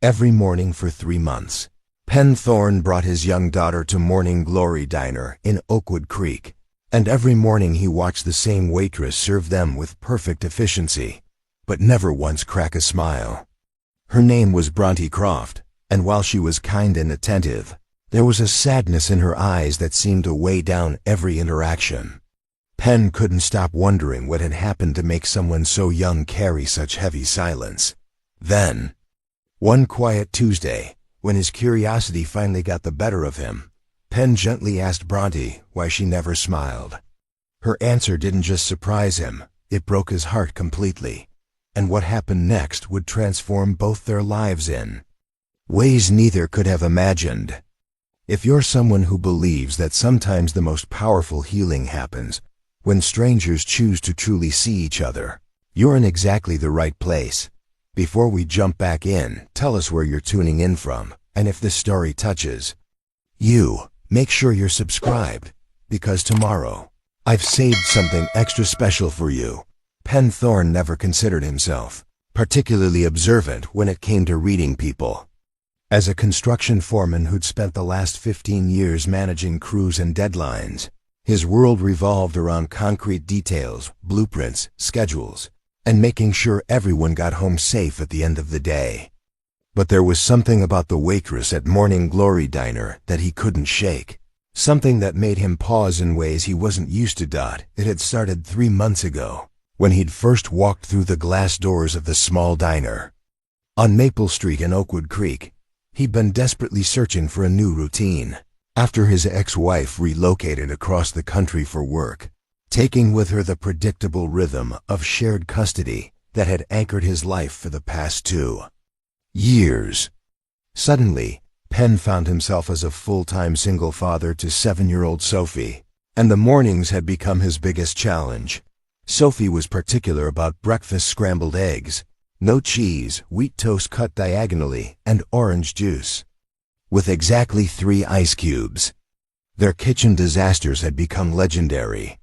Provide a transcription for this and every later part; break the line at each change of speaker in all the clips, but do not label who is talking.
Every morning for 3 months, Penn Thorne brought his young daughter to Morning Glory Diner in Oakwood Creek, and every morning he watched the same waitress serve them with perfect efficiency, but never once crack a smile. Her name was Bronte Croft, and while she was kind and attentive, there was a sadness in her eyes that seemed to weigh down every interaction. Penn couldn't stop wondering what had happened to make someone so young carry such heavy silence. Then, one quiet Tuesday, when his curiosity finally got the better of him, Penn gently asked Bronte why she never smiled. Her answer didn't just surprise him, it broke his heart completely, and what happened next would transform both their lives in ways neither could have imagined. If you're someone who believes that sometimes the most powerful healing happens when strangers choose to truly see each other, you're in exactly the right place. Before we jump back in, tell us where you're tuning in from, and if this story touches you, make sure you're subscribed, because tomorrow, I've saved something extra special for you. Penn Thorne never considered himself particularly observant when it came to reading people. As a construction foreman who'd spent the last 15 years managing crews and deadlines, his world revolved around concrete details, blueprints, schedules, and making sure everyone got home safe at the end of the day. But there was something about the waitress at Morning Glory Diner that he couldn't shake. Something that made him pause in ways he wasn't used to. It had started 3 months ago, when he'd first walked through the glass doors of the small diner. On Maple Street in Oakwood Creek, he'd been desperately searching for a new routine, after his ex-wife relocated across the country for work, taking with her the predictable rhythm of shared custody that had anchored his life for the past 2 years. Suddenly, Penn found himself as a full-time single father to 7-year-old Sophie, and the mornings had become his biggest challenge. Sophie was particular about breakfast scrambled eggs, no cheese, wheat toast cut diagonally, and orange juice, with exactly 3 ice cubes. Their kitchen disasters had become legendary.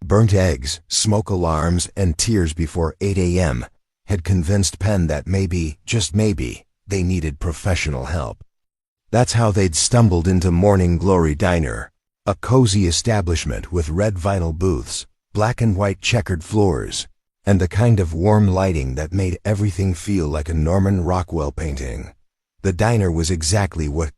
Burnt eggs, smoke alarms, and tears before 8 a.m. had convinced Penn that maybe, just maybe, they needed professional help. That's how they'd stumbled into Morning Glory Diner, a cozy establishment with red vinyl booths, black and white checkered floors, and the kind of warm lighting that made everything feel like a Norman Rockwell painting. The diner was exactly what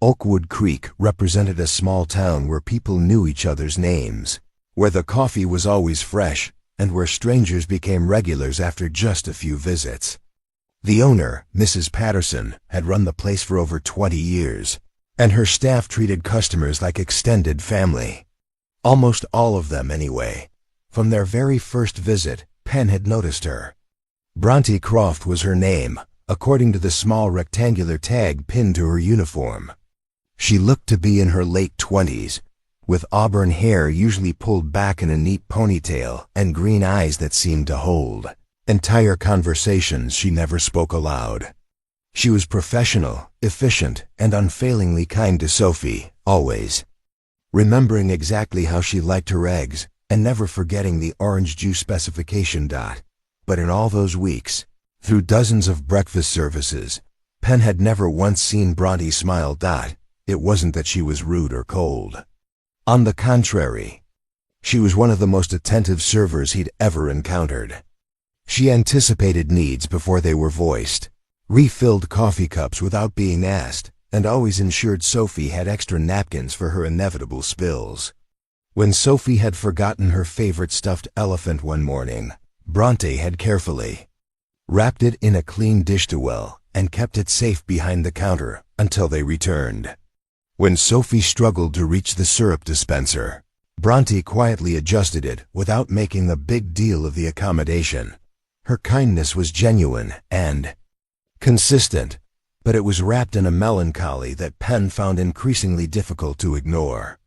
Oakwood Creek represented: a small town where people knew each other's names, where the coffee was always fresh, and where strangers became regulars after just a few visits. The owner, Mrs. Patterson, had run the place for over 20 years, and her staff treated customers like extended family. Almost all of them, anyway. From their very first visit, Penn had noticed her. Bronte Croft was her name, according to the small rectangular tag pinned to her uniform. She looked to be in her late 20s, with auburn hair usually pulled back in a neat ponytail and green eyes that seemed to hold entire conversations. She never spoke aloud. She was professional, efficient, and unfailingly kind to Sophie, always, remembering exactly how she liked her eggs and never forgetting the orange juice specification. But in all those weeks, through dozens of breakfast services, Penn had never once seen Bronte smile. It wasn't that she was rude or cold. On the contrary, she was one of the most attentive servers he'd ever encountered. She anticipated needs before they were voiced, refilled coffee cups without being asked, and always ensured Sophie had extra napkins for her inevitable spills. When Sophie had forgotten her favorite stuffed elephant one morning, Bronte had carefully wrapped it in a clean dish towel and kept it safe behind the counter until they returned. When Sophie struggled to reach the syrup dispenser, Bronte quietly adjusted it without making a big deal of the accommodation. Her kindness was genuine and consistent, but it was wrapped in a melancholy that Penn found increasingly difficult to ignore.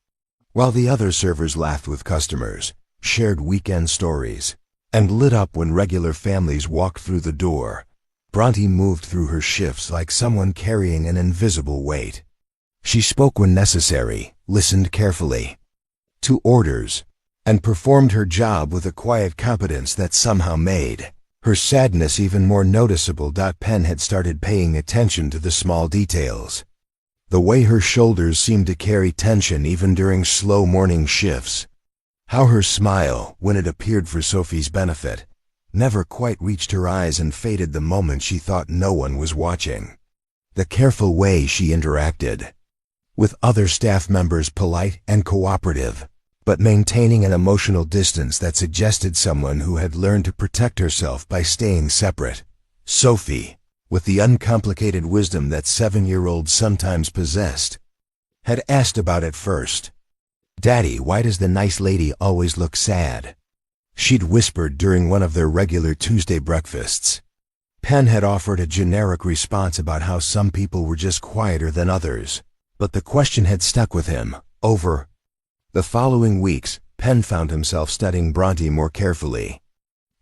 While the other servers laughed with customers, shared weekend stories, and lit up when regular families walked through the door, Bronte moved through her shifts like someone carrying an invisible weight. She spoke when necessary, listened carefully to orders, and performed her job with a quiet competence that somehow made her sadness even more noticeable. Penn had started paying attention to the small details. The way her shoulders seemed to carry tension even during slow morning shifts. How her smile, when it appeared for Sophie's benefit, never quite reached her eyes and faded the moment she thought no one was watching. The careful way she interacted with other staff members, polite and cooperative, but maintaining an emotional distance that suggested someone who had learned to protect herself by staying separate. Sophie, with the uncomplicated wisdom that 7-year-olds sometimes possessed, had asked about it first. "Daddy, why does the nice lady always look sad?" she'd whispered during one of their regular Tuesday breakfasts. Penn had offered a generic response about how some people were just quieter than others, but the question had stuck with him. Over the following weeks, Penn found himself studying Bronte more carefully.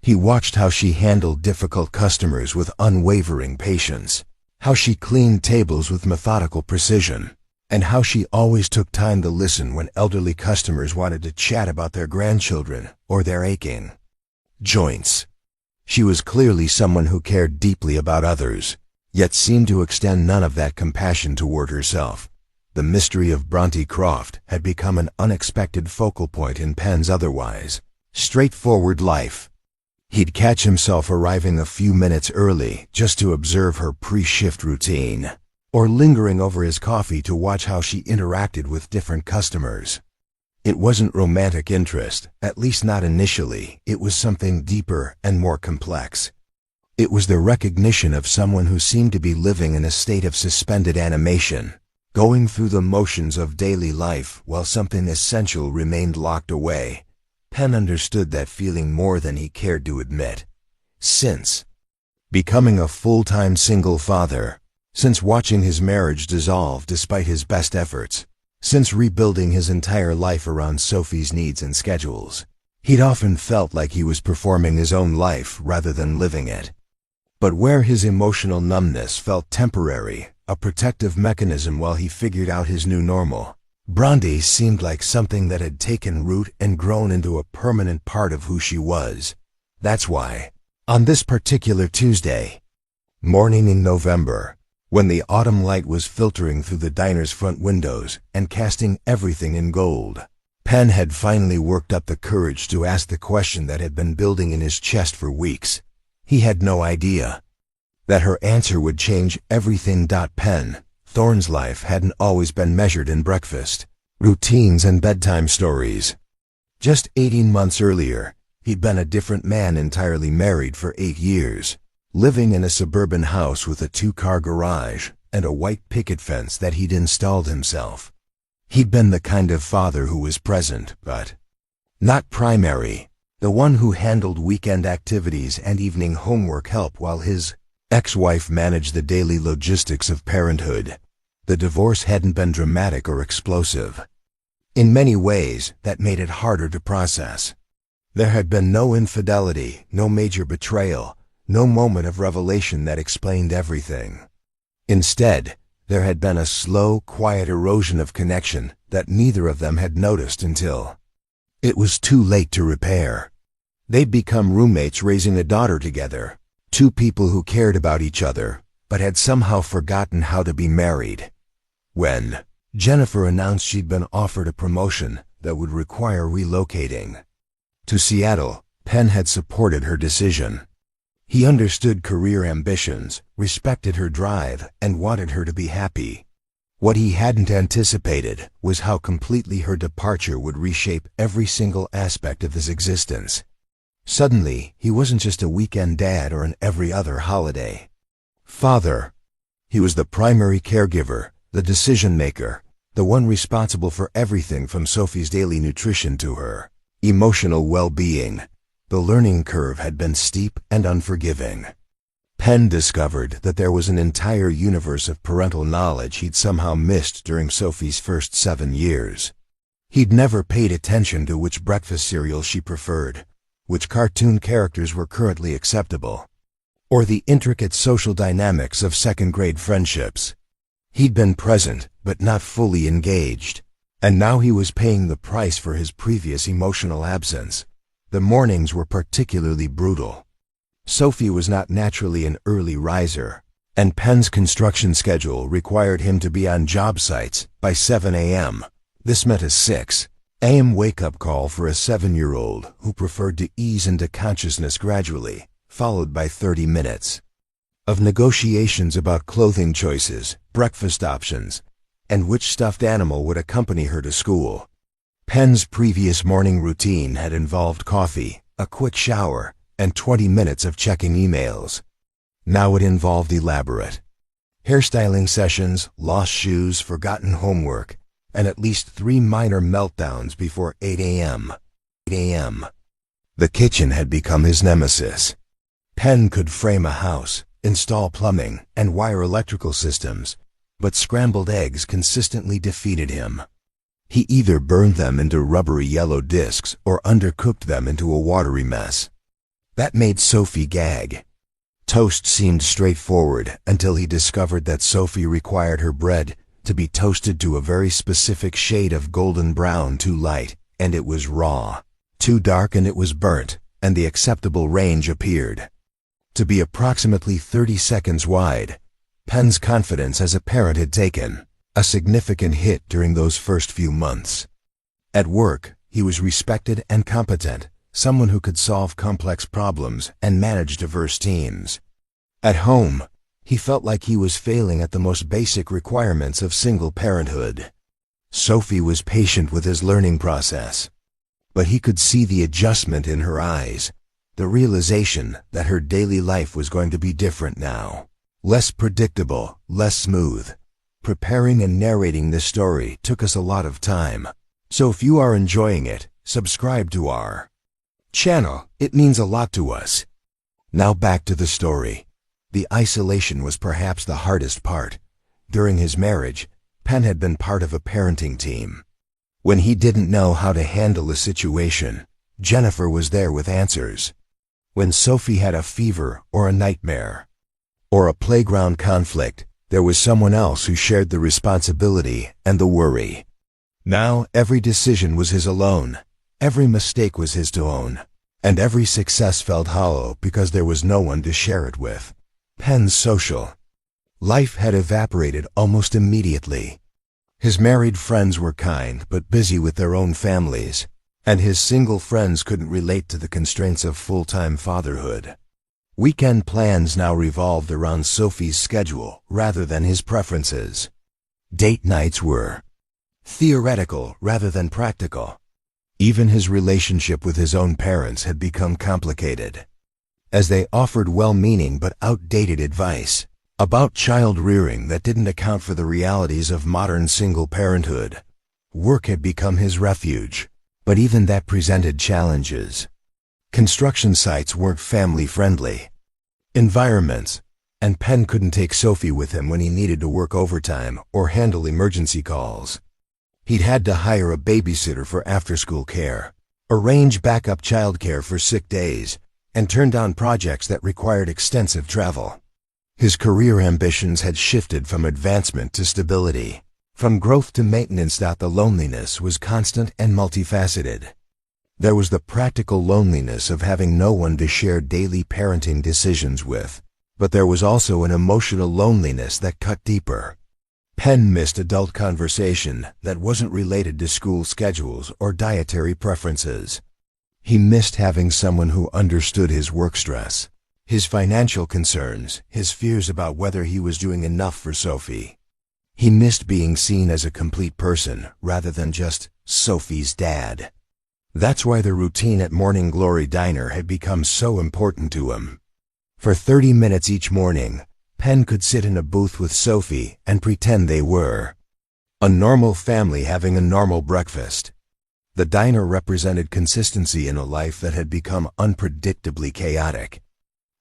He watched how she handled difficult customers with unwavering patience, how she cleaned tables with methodical precision, and how she always took time to listen when elderly customers wanted to chat about their grandchildren or their aching joints. She was clearly someone who cared deeply about others, yet seemed to extend none of that compassion toward herself. The mystery of Bronte Croft had become an unexpected focal point in Penn's otherwise straightforward life. He'd catch himself arriving a few minutes early just to observe her pre-shift routine, or lingering over his coffee to watch how she interacted with different customers. It wasn't romantic interest, at least not initially. It was something deeper and more complex. It was the recognition of someone who seemed to be living in a state of suspended animation, going through the motions of daily life while something essential remained locked away. Penn understood that feeling more than he cared to admit. Since becoming a full-time single father, since watching his marriage dissolve despite his best efforts, since rebuilding his entire life around Sophie's needs and schedules, he'd often felt like he was performing his own life rather than living it. But where his emotional numbness felt temporary, a protective mechanism while he figured out his new normal, Bronte seemed like something that had taken root and grown into a permanent part of who she was. That's why, on this particular Tuesday morning in November, when the autumn light was filtering through the diner's front windows and casting everything in gold, Penn had finally worked up the courage to ask the question that had been building in his chest for weeks. He had no idea that her answer would change everything. Penn Thorne's life hadn't always been measured in breakfast routines and bedtime stories. Just 18 months earlier, he'd been a different man, entirely married for 8 years, living in a suburban house with a 2-car garage and a white picket fence that he'd installed himself. He'd been the kind of father who was present, but not primary, the one who handled weekend activities and evening homework help while his ex-wife managed the daily logistics of parenthood. The divorce hadn't been dramatic or explosive. In many ways, that made it harder to process. There had been no infidelity, no major betrayal, no moment of revelation that explained everything. Instead, there had been a slow, quiet erosion of connection that neither of them had noticed until it was too late to repair. They'd become roommates raising a daughter together, two people who cared about each other, but had somehow forgotten how to be married. When Jennifer announced she'd been offered a promotion that would require relocating to Seattle, Penn had supported her decision. He understood career ambitions, respected her drive, and wanted her to be happy. What he hadn't anticipated was how completely her departure would reshape every single aspect of his existence. Suddenly, he wasn't just a weekend dad or an every other holiday father. He was the primary caregiver, the decision-maker, the one responsible for everything from Sophie's daily nutrition to her emotional well-being. The learning curve had been steep and unforgiving. Penn discovered that there was an entire universe of parental knowledge he'd somehow missed during Sophie's first 7 years. He'd never paid attention to which breakfast cereal she preferred, which cartoon characters were currently acceptable, or the intricate social dynamics of second-grade friendships. He'd been present, but not fully engaged, and now he was paying the price for his previous emotional absence. The mornings were particularly brutal. Sophie was not naturally an early riser, and Penn's construction schedule required him to be on job sites by 7 a.m. This meant a 6 a.m. wake-up call for a 7-year-old who preferred to ease into consciousness gradually, followed by 30 minutes of negotiations about clothing choices, breakfast options, and which stuffed animal would accompany her to school. Penn's previous morning routine had involved coffee, a quick shower, and 20 minutes of checking emails. Now it involved elaborate hairstyling sessions, lost shoes, forgotten homework, and at least 3 minor meltdowns before 8 a.m. The kitchen had become his nemesis. Penn could frame a house, install plumbing, and wire electrical systems, but scrambled eggs consistently defeated him. He either burned them into rubbery yellow discs or undercooked them into a watery mess. That made Sophie gag. Toast seemed straightforward until he discovered that Sophie required her bread to be toasted to a very specific shade of golden brown, too light, and it was raw. Too dark and it was burnt, and the acceptable range appeared to be approximately 30 seconds wide. Penn's confidence as a parent had taken a significant hit during those first few months. At work, he was respected and competent, someone who could solve complex problems and manage diverse teams. At home, he felt like he was failing at the most basic requirements of single parenthood. Sophie was patient with his learning process, but he could see the adjustment in her eyes, the realization that her daily life was going to be different now. Less predictable, less smooth. Preparing and narrating this story took us a lot of time. So if you are enjoying it, subscribe to our channel. It means a lot to us. Now back to the story. The isolation was perhaps the hardest part. During his marriage, Penn had been part of a parenting team. When he didn't know how to handle a situation, Jennifer was there with answers. When Sophie had a fever or a nightmare, or a playground conflict, there was someone else who shared the responsibility and the worry. Now every decision was his alone. Every mistake was his to own, and every success felt hollow because there was no one to share it with. Penn's social life had evaporated almost immediately. His married friends were kind but busy with their own families, and his single friends couldn't relate to the constraints of full-time fatherhood. Weekend plans now revolved around Sophie's schedule rather than his preferences. Date nights were theoretical rather than practical. Even his relationship with his own parents had become complicated, as they offered well-meaning but outdated advice about child rearing that didn't account for the realities of modern single parenthood. Work had become his refuge, but even that presented challenges. Construction sites weren't family-friendly environments, and Penn couldn't take Sophie with him when he needed to work overtime or handle emergency calls. He'd had to hire a babysitter for after-school care, arrange backup childcare for sick days, and turn down projects that required extensive travel. His career ambitions had shifted from advancement to stability, from growth to maintenance. The loneliness was constant and multifaceted. There was the practical loneliness of having no one to share daily parenting decisions with, but there was also an emotional loneliness that cut deeper. Penn missed adult conversation that wasn't related to school schedules or dietary preferences. He missed having someone who understood his work stress, his financial concerns, his fears about whether he was doing enough for Sophie. He missed being seen as a complete person rather than just Sophie's dad. That's why the routine at Morning Glory Diner had become so important to him. For 30 minutes each morning, Penn could sit in a booth with Sophie and pretend they were a normal family having a normal breakfast. The diner represented consistency in a life that had become unpredictably chaotic.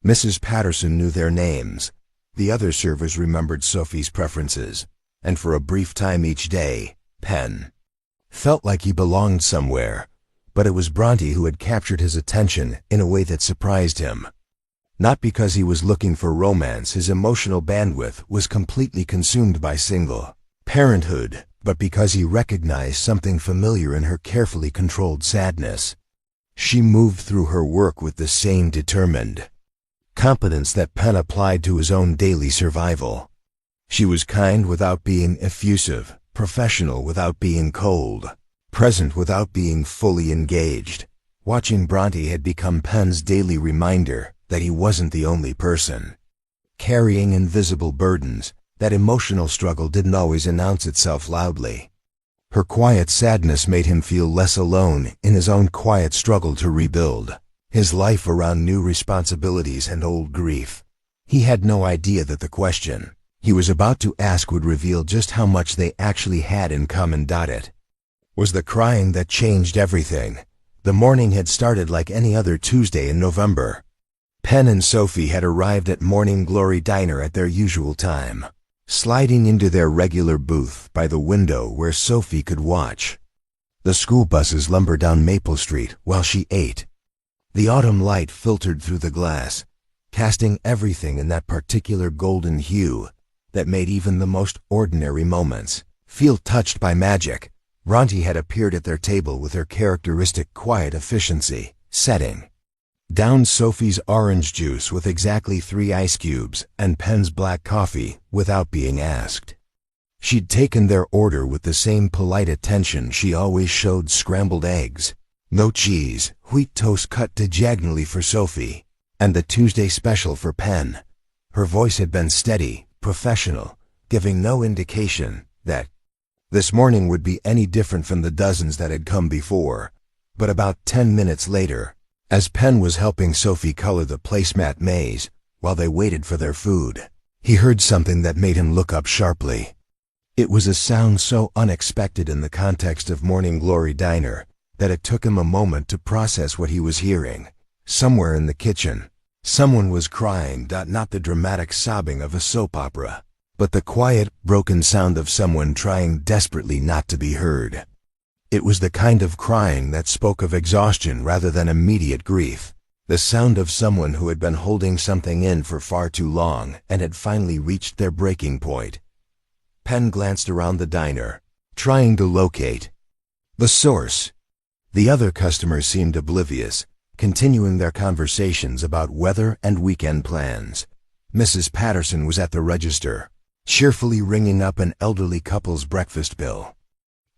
Mrs. Patterson knew their names. The other servers remembered Sophie's preferences, and for a brief time each day, Penn felt like he belonged somewhere. But it was Bronte who had captured his attention in a way that surprised him. Not because he was looking for romance, his emotional bandwidth was completely consumed by single parenthood, but because he recognized something familiar in her carefully controlled sadness. She moved through her work with the same determined competence that Penn applied to his own daily survival. She was kind without being effusive, professional without being cold, present without being fully engaged. Watching Bronte had become Penn's daily reminder that he wasn't the only person carrying invisible burdens. That emotional struggle didn't always announce itself loudly. Her quiet sadness made him feel less alone in his own quiet struggle to rebuild his life around new responsibilities and old grief. He had no idea that the question he was about to ask would reveal just how much they actually had in common. It was the crying that changed everything. The morning had started like any other Tuesday in November. Penn and Sophie had arrived at Morning Glory Diner at their usual time, sliding into their regular booth by the window where Sophie could watch the school buses lumber down Maple Street while she ate. The autumn light filtered through the glass, casting everything in that particular golden hue that made even the most ordinary moments feel touched by magic. Bronte had appeared at their table with her characteristic quiet efficiency, setting down Sophie's orange juice with exactly 3 ice cubes and Penn's black coffee without being asked. She'd taken their order with the same polite attention she always showed: scrambled eggs, no cheese, wheat toast cut diagonally for Sophie, and the Tuesday special for Penn. Her voice had been steady, professional, giving no indication that this morning would be any different from the dozens that had come before. But about 10 minutes later, as Penn was helping Sophie color the placemat maze while they waited for their food, he heard something that made him look up sharply. It was a sound so unexpected in the context of Morning Glory Diner that it took him a moment to process what he was hearing. Somewhere in the kitchen, someone was crying, not the dramatic sobbing of a soap opera, but the quiet, broken sound of someone trying desperately not to be heard. It was the kind of crying that spoke of exhaustion rather than immediate grief, the sound of someone who had been holding something in for far too long and had finally reached their breaking point. Penn glanced around the diner, trying to locate the source. The other customers seemed oblivious, continuing their conversations about weather and weekend plans. Mrs. Patterson was at the register, cheerfully ringing up an elderly couple's breakfast bill.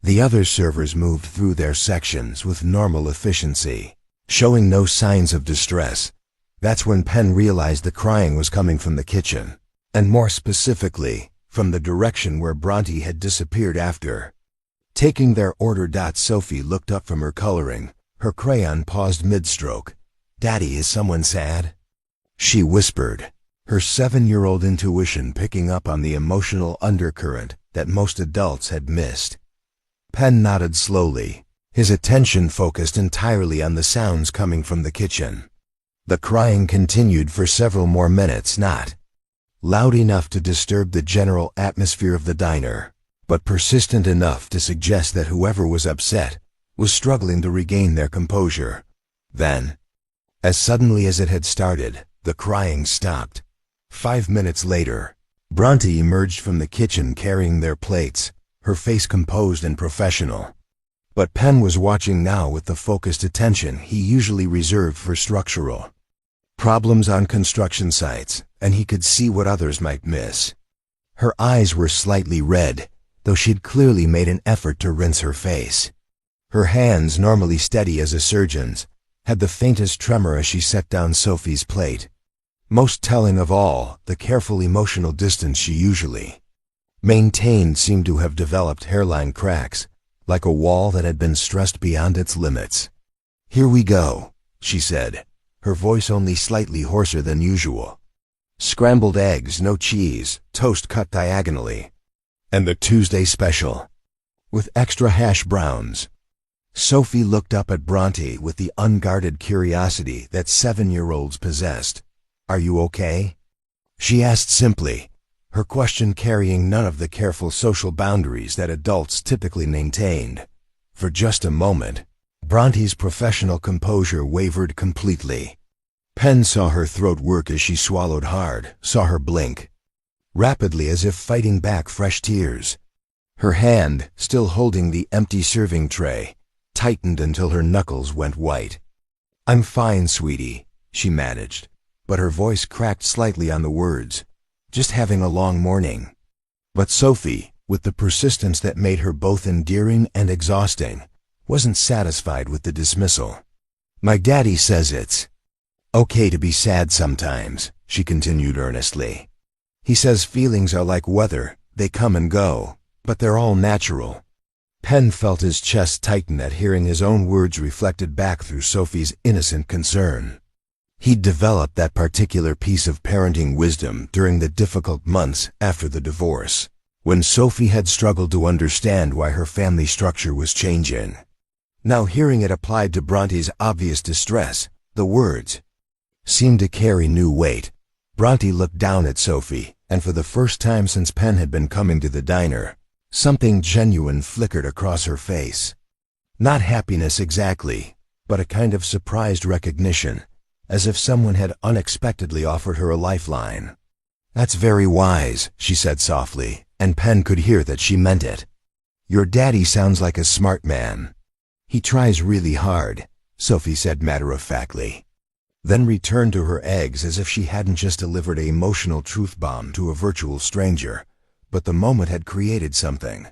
The other servers moved through their sections with normal efficiency, showing no signs of distress. That's when Penn realized the crying was coming from the kitchen, and more specifically, from the direction where Bronte had disappeared after taking their order. Sophie looked up from her coloring, her crayon paused mid-stroke. "Daddy, is someone sad?" she whispered, her 7-year-old intuition picking up on the emotional undercurrent that most adults had missed. Penn nodded slowly, his attention focused entirely on the sounds coming from the kitchen. The crying continued for several more minutes, not loud enough to disturb the general atmosphere of the diner, but persistent enough to suggest that whoever was upset was struggling to regain their composure. Then, as suddenly as it had started, the crying stopped. 5 minutes later, Bronte emerged from the kitchen carrying their plates, her face composed and professional. But Penn was watching now with the focused attention he usually reserved for structural problems on construction sites, and he could see what others might miss. Her eyes were slightly red, though she'd clearly made an effort to rinse her face. Her hands, normally steady as a surgeon's, had the faintest tremor as she set down Sophie's plate. Most telling of all, the careful emotional distance she usually maintained seemed to have developed hairline cracks, like a wall that had been stressed beyond its limits. "Here we go," she said, her voice only slightly hoarser than usual. "Scrambled eggs, no cheese, toast cut diagonally, and the Tuesday special, with extra hash browns." Sophie looked up at Bronte with the unguarded curiosity that 7-year-olds possessed. "Are you okay?" she asked simply, her question carrying none of the careful social boundaries that adults typically maintained. For just a moment, Bronte's professional composure wavered completely. Penn saw her throat work as she swallowed hard, saw her blink rapidly as if fighting back fresh tears. Her hand, still holding the empty serving tray, tightened until her knuckles went white. "I'm fine, sweetie," she managed, but her voice cracked slightly on the words. Just having a long morning. But Sophie, with the persistence that made her both endearing and exhausting, wasn't satisfied with the dismissal. My daddy says it's okay to be sad sometimes, she continued earnestly. He says feelings are like weather, they come and go, but they're all natural. Penn felt his chest tighten at hearing his own words reflected back through Sophie's innocent concern. He'd developed that particular piece of parenting wisdom during the difficult months after the divorce, when Sophie had struggled to understand why her family structure was changing. Now hearing it applied to Bronte's obvious distress, the words seemed to carry new weight. Bronte looked down at Sophie, and for the first time since Penn had been coming to the diner, something genuine flickered across her face. Not happiness exactly, but a kind of surprised recognition, as if someone had unexpectedly offered her a lifeline. That's very wise, she said softly, and Penn could hear that she meant it. Your daddy sounds like a smart man. He tries really hard, Sophie said matter-of-factly, then returned to her eggs as if she hadn't just delivered an emotional truth bomb to a virtual stranger, but the moment had created something.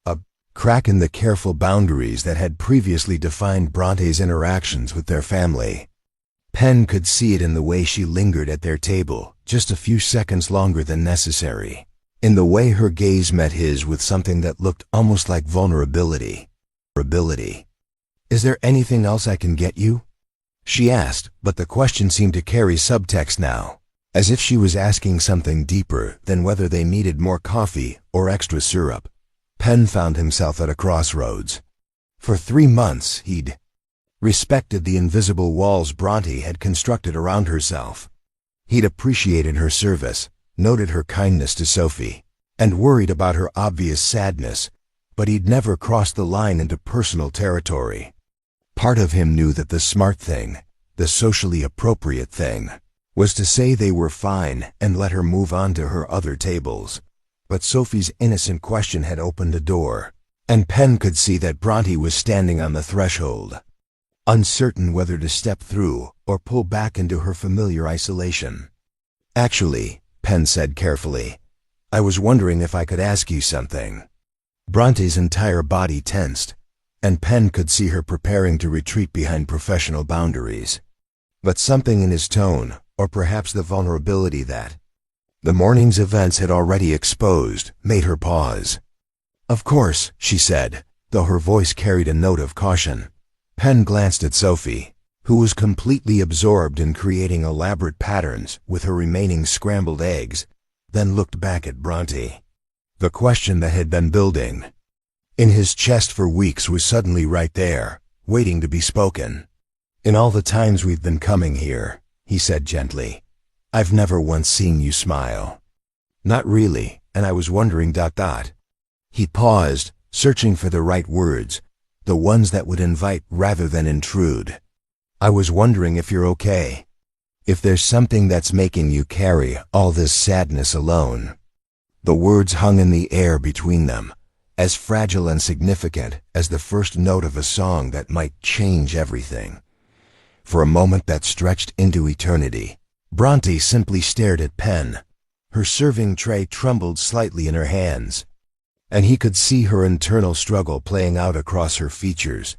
A crack in the careful boundaries that had previously defined Bronte's interactions with their family. Penn could see it in the way she lingered at their table, just a few seconds longer than necessary, in the way her gaze met his with something that looked almost like vulnerability. Is there anything else I can get you? She asked, but the question seemed to carry subtext now, as if she was asking something deeper than whether they needed more coffee or extra syrup. Penn found himself at a crossroads. For 3 months he'd respected the invisible walls Bronte had constructed around herself. He'd appreciated her service, noted her kindness to Sophie, and worried about her obvious sadness, but he'd never crossed the line into personal territory. Part of him knew that the smart thing, the socially appropriate thing, was to say they were fine and let her move on to her other tables. But Sophie's innocent question had opened a door, and Penn could see that Bronte was standing on the threshold, uncertain whether to step through or pull back into her familiar isolation. Actually, Penn said carefully, I was wondering if I could ask you something. Bronte's entire body tensed, and Penn could see her preparing to retreat behind professional boundaries. But something in his tone, or perhaps the vulnerability that the morning's events had already exposed, made her pause. Of course, she said, though her voice carried a note of caution. Penn glanced at Sophie, who was completely absorbed in creating elaborate patterns with her remaining scrambled eggs, then looked back at Bronte. The question that had been building in his chest for weeks was suddenly right there, waiting to be spoken. In all the times we've been coming here, he said gently, I've never once seen you smile. Not really, and I was wondering ... He paused, searching for the right words, the ones that would invite rather than intrude. I was wondering if you're okay. If there's something that's making you carry all this sadness alone. The words hung in the air between them, as fragile and significant as the first note of a song that might change everything. For a moment that stretched into eternity, Bronte simply stared at Penn. Her serving tray trembled slightly in her hands, and he could see her internal struggle playing out across her features,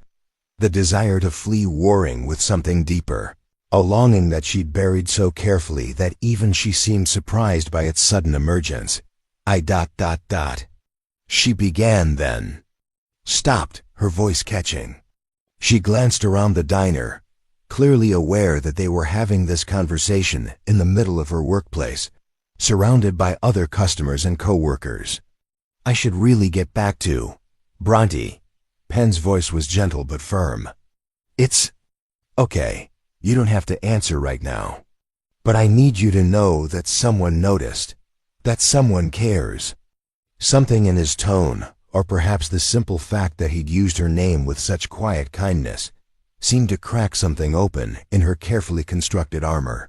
the desire to flee warring with something deeper, a longing that she'd buried so carefully that even she seemed surprised by its sudden emergence. She began then. Stopped, her voice catching. She glanced around the diner, clearly aware that they were having this conversation in the middle of her workplace, surrounded by other customers and co-workers. I should really get back to Bronte. Penn's voice was gentle but firm. It's okay. You don't have to answer right now. But I need you to know that someone noticed, that someone cares. Something in his tone, or perhaps the simple fact that he'd used her name with such quiet kindness, seemed to crack something open in her carefully constructed armor.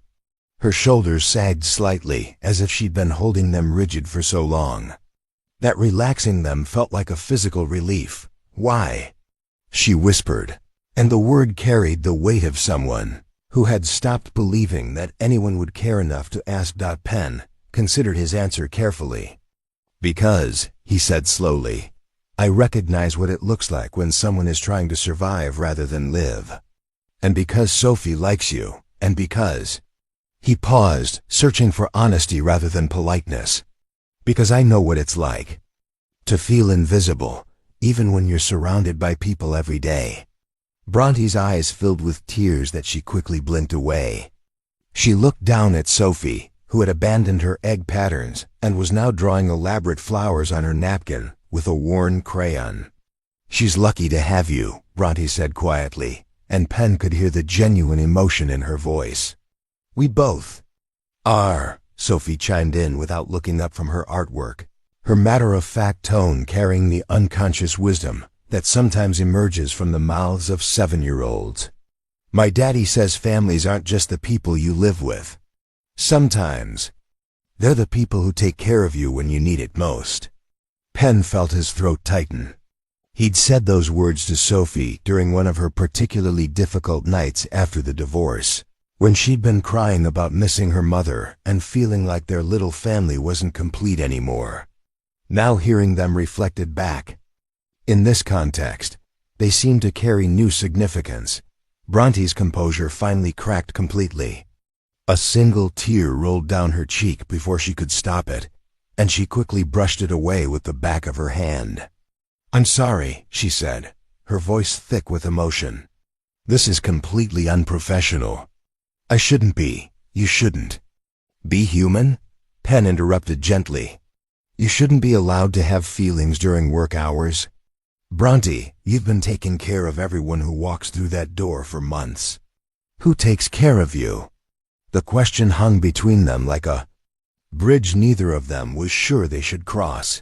Her shoulders sagged slightly, as if she'd been holding them rigid for so long, that relaxing them felt like a physical relief. Why? She whispered, and the word carried the weight of someone who had stopped believing that anyone would care enough to ask. Penn considered his answer carefully. "Because," he said slowly, "I recognize what it looks like when someone is trying to survive rather than live. And because Sophie likes you, and because—" He paused, searching for honesty rather than politeness. "Because I know what it's like to feel invisible, even when you're surrounded by people every day." Bronte's eyes filled with tears that she quickly blinked away. She looked down at Sophie, who had abandoned her egg patterns and was now drawing elaborate flowers on her napkin with a worn crayon. "She's lucky to have you," Bronte said quietly, and Penn could hear the genuine emotion in her voice. "We both are," Sophie chimed in without looking up from her artwork, her matter-of-fact tone carrying the unconscious wisdom that sometimes emerges from the mouths of 7-year-olds. "My daddy says families aren't just the people you live with. Sometimes they're the people who take care of you when you need it most." Penn felt his throat tighten. He'd said those words to Sophie during one of her particularly difficult nights after the divorce, when she'd been crying about missing her mother and feeling like their little family wasn't complete anymore. Now hearing them reflected back in this context, they seemed to carry new significance. Bronte's composure finally cracked completely. A single tear rolled down her cheek before she could stop it, and she quickly brushed it away with the back of her hand. "I'm sorry," she said, her voice thick with emotion. "This is completely unprofessional. I shouldn't be. You shouldn't." "Be human?" Penn interrupted gently. "You shouldn't be allowed to have feelings during work hours? Bronte, you've been taking care of everyone who walks through that door for months. Who takes care of you?" The question hung between them like a bridge neither of them was sure they should cross.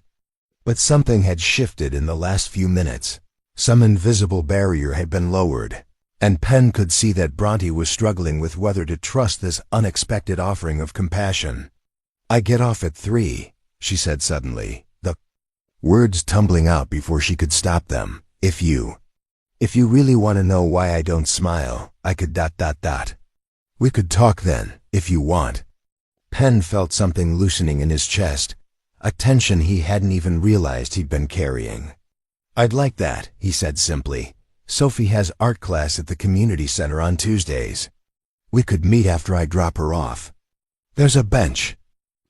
But something had shifted in the last few minutes. Some invisible barrier had been lowered, and Penn could see that Bronte was struggling with whether to trust this unexpected offering of compassion. "I get off at 3, she said suddenly, the words tumbling out before she could stop them. If you really want to know why I don't smile, I could ... We could talk then, if you want." Penn felt something loosening in his chest, a tension he hadn't even realized he'd been carrying. "I'd like that," he said simply. "Sophie has art class at the community center on Tuesdays. We could meet after I drop her off. There's a bench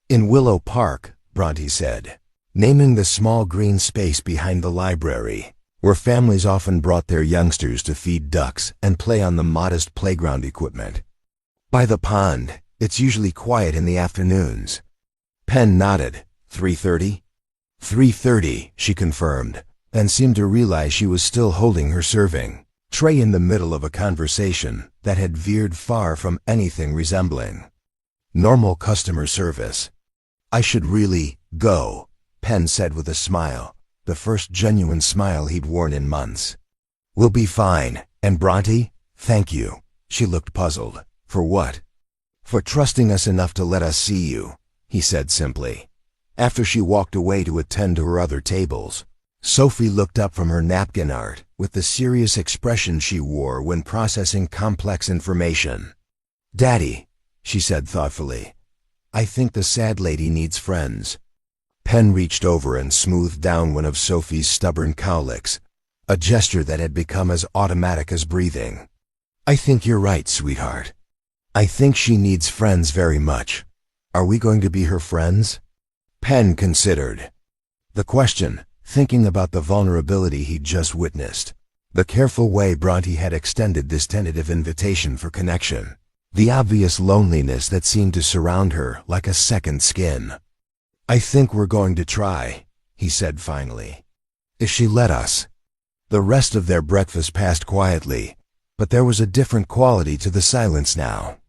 in Willow Park," Bronte said, naming the small green space behind the library, where families often brought their youngsters to feed ducks and play on the modest playground equipment. "By the pond. It's usually quiet in the afternoons." Penn nodded. 3:30? 3:30, she confirmed, and seemed to realize she was still holding her serving tray in the middle of a conversation that had veered far from anything resembling normal customer service. "I should really go," Penn said with a smile, the first genuine smile he'd worn in months. "We'll be fine. And Bronte, thank you." She looked puzzled. "For what?" "For trusting us enough to let us see you," he said simply. After she walked away to attend to her other tables, Sophie looked up from her napkin art with the serious expression she wore when processing complex information. "Daddy," she said thoughtfully, "I think the sad lady needs friends." Penn reached over and smoothed down one of Sophie's stubborn cowlicks, a gesture that had become as automatic as breathing. "I think you're right, sweetheart. I think she needs friends very much. Are we going to be her friends?" Penn considered the question, thinking about the vulnerability he'd just witnessed, the careful way Bronte had extended this tentative invitation for connection, the obvious loneliness that seemed to surround her like a second skin. "I think we're going to try," he said finally. "If she let us." The rest of their breakfast passed quietly, but there was a different quality to the silence now.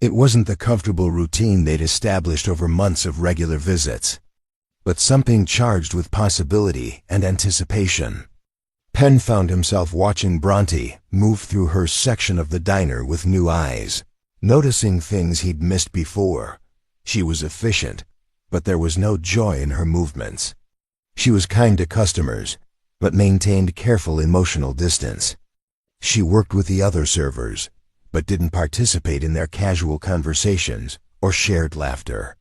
It wasn't the comfortable routine they'd established over months of regular visits, but something charged with possibility and anticipation. Penn found himself watching Bronte move through her section of the diner with new eyes, noticing things he'd missed before. She was efficient, but there was no joy in her movements. She was kind to customers, but maintained careful emotional distance. She worked with the other servers, but didn't participate in their casual conversations or shared laughter.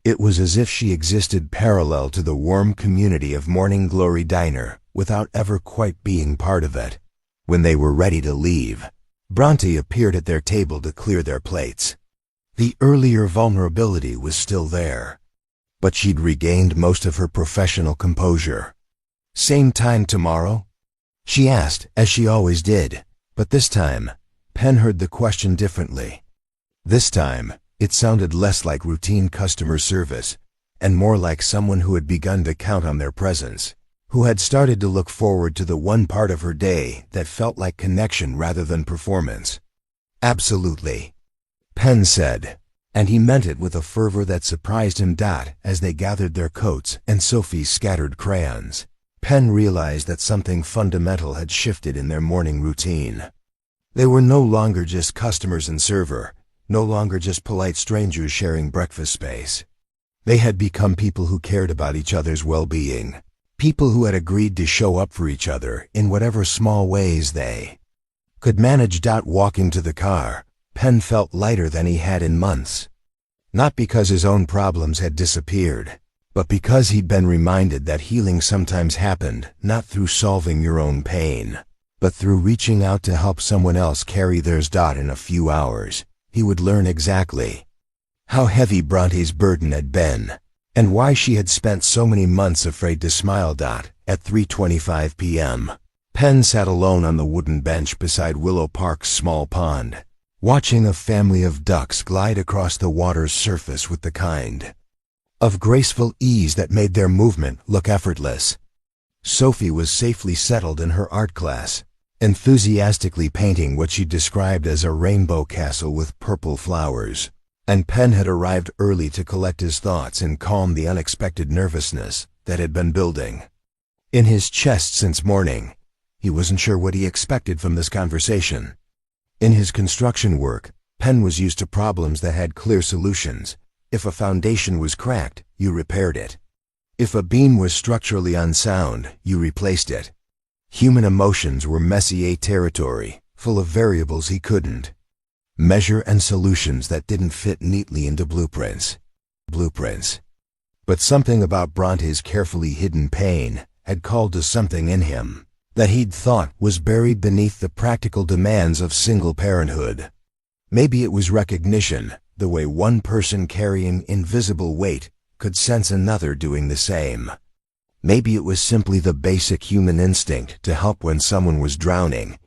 It was as if she existed parallel to the warm community of Morning Glory Diner without ever quite being part of it. When they were ready to leave, Bronte appeared at their table to clear their plates. The earlier vulnerability was still there, but she'd regained most of her professional composure. "Same time tomorrow?" she asked, as she always did, but this time, Penn heard the question differently. This time, it sounded less like routine customer service, and more like someone who had begun to count on their presence, who had started to look forward to the one part of her day that felt like connection rather than performance. "Absolutely," Penn said, and he meant it with a fervor that surprised him. As they gathered their coats and Sophie's scattered crayons, Penn realized that something fundamental had shifted in their morning routine. They were no longer just customers and server, no longer just polite strangers sharing breakfast space. They had become people who cared about each other's well-being, people who had agreed to show up for each other in whatever small ways they could manage. Walking to the car, Penn felt lighter than he had in months. Not because his own problems had disappeared, but because he'd been reminded that healing sometimes happened not through solving your own pain, but through reaching out to help someone else carry theirs. In a few hours, he would learn exactly how heavy Bronte's burden had been, and why she had spent so many months afraid to smile. At 3:25 p.m., Penn sat alone on the wooden bench beside Willow Park's small pond, watching a family of ducks glide across the water's surface with the kind of graceful ease that made their movement look effortless. Sophie was safely settled in her art class, enthusiastically painting what she described as a rainbow castle with purple flowers, and Penn had arrived early to collect his thoughts and calm the unexpected nervousness that had been building in his chest since morning. He wasn't sure what he expected from this conversation. In his construction work, Penn was used to problems that had clear solutions. If a foundation was cracked, you repaired it. If a beam was structurally unsound, you replaced it. Human emotions were Messier territory, full of variables he couldn't measure and solutions that didn't fit neatly into blueprints. But something about Bronte's carefully hidden pain had called to something in him that he'd thought was buried beneath the practical demands of single parenthood. Maybe it was recognition, the way one person carrying invisible weight could sense another doing the same. Maybe it was simply the basic human instinct to help when someone was drowning,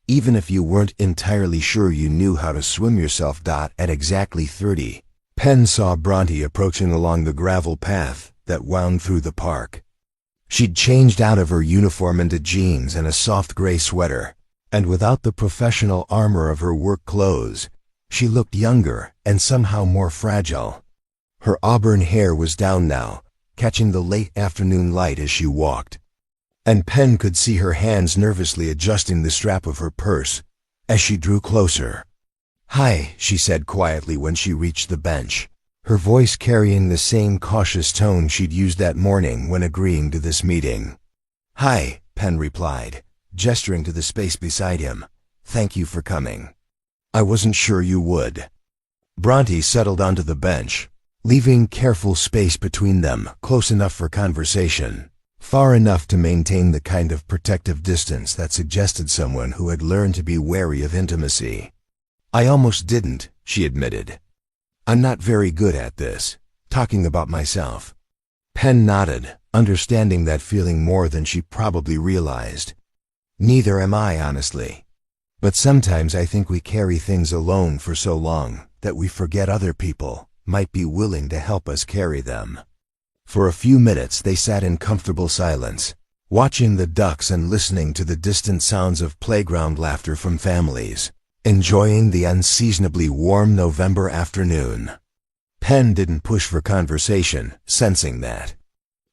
even if you weren't entirely sure you knew how to swim yourself. At exactly 30, Penn saw Bronte approaching along the gravel path that wound through the park. She'd changed out of her uniform into jeans and a soft gray sweater, and without the professional armor of her work clothes, she looked younger and somehow more fragile. Her auburn hair was down now, catching the late afternoon light as she walked, and Penn could see her hands nervously adjusting the strap of her purse as she drew closer. "Hi," she said quietly when she reached the bench, her voice carrying the same cautious tone she'd used that morning when agreeing to this meeting. "Hi," Penn replied, gesturing to the space beside him. "Thank you for coming. I wasn't sure you would." Bronte settled onto the bench, leaving careful space between them, close enough for conversation, far enough to maintain the kind of protective distance that suggested someone who had learned to be wary of intimacy. "I almost didn't," she admitted. "I'm not very good at this, talking about myself." Penn nodded, understanding that feeling more than she probably realized. "Neither am I, honestly. But sometimes I think we carry things alone for so long that we forget other people might be willing to help us carry them." For a few minutes they sat in comfortable silence, watching the ducks and listening to the distant sounds of playground laughter from families, enjoying the unseasonably warm November afternoon. Penn didn't push for conversation, sensing that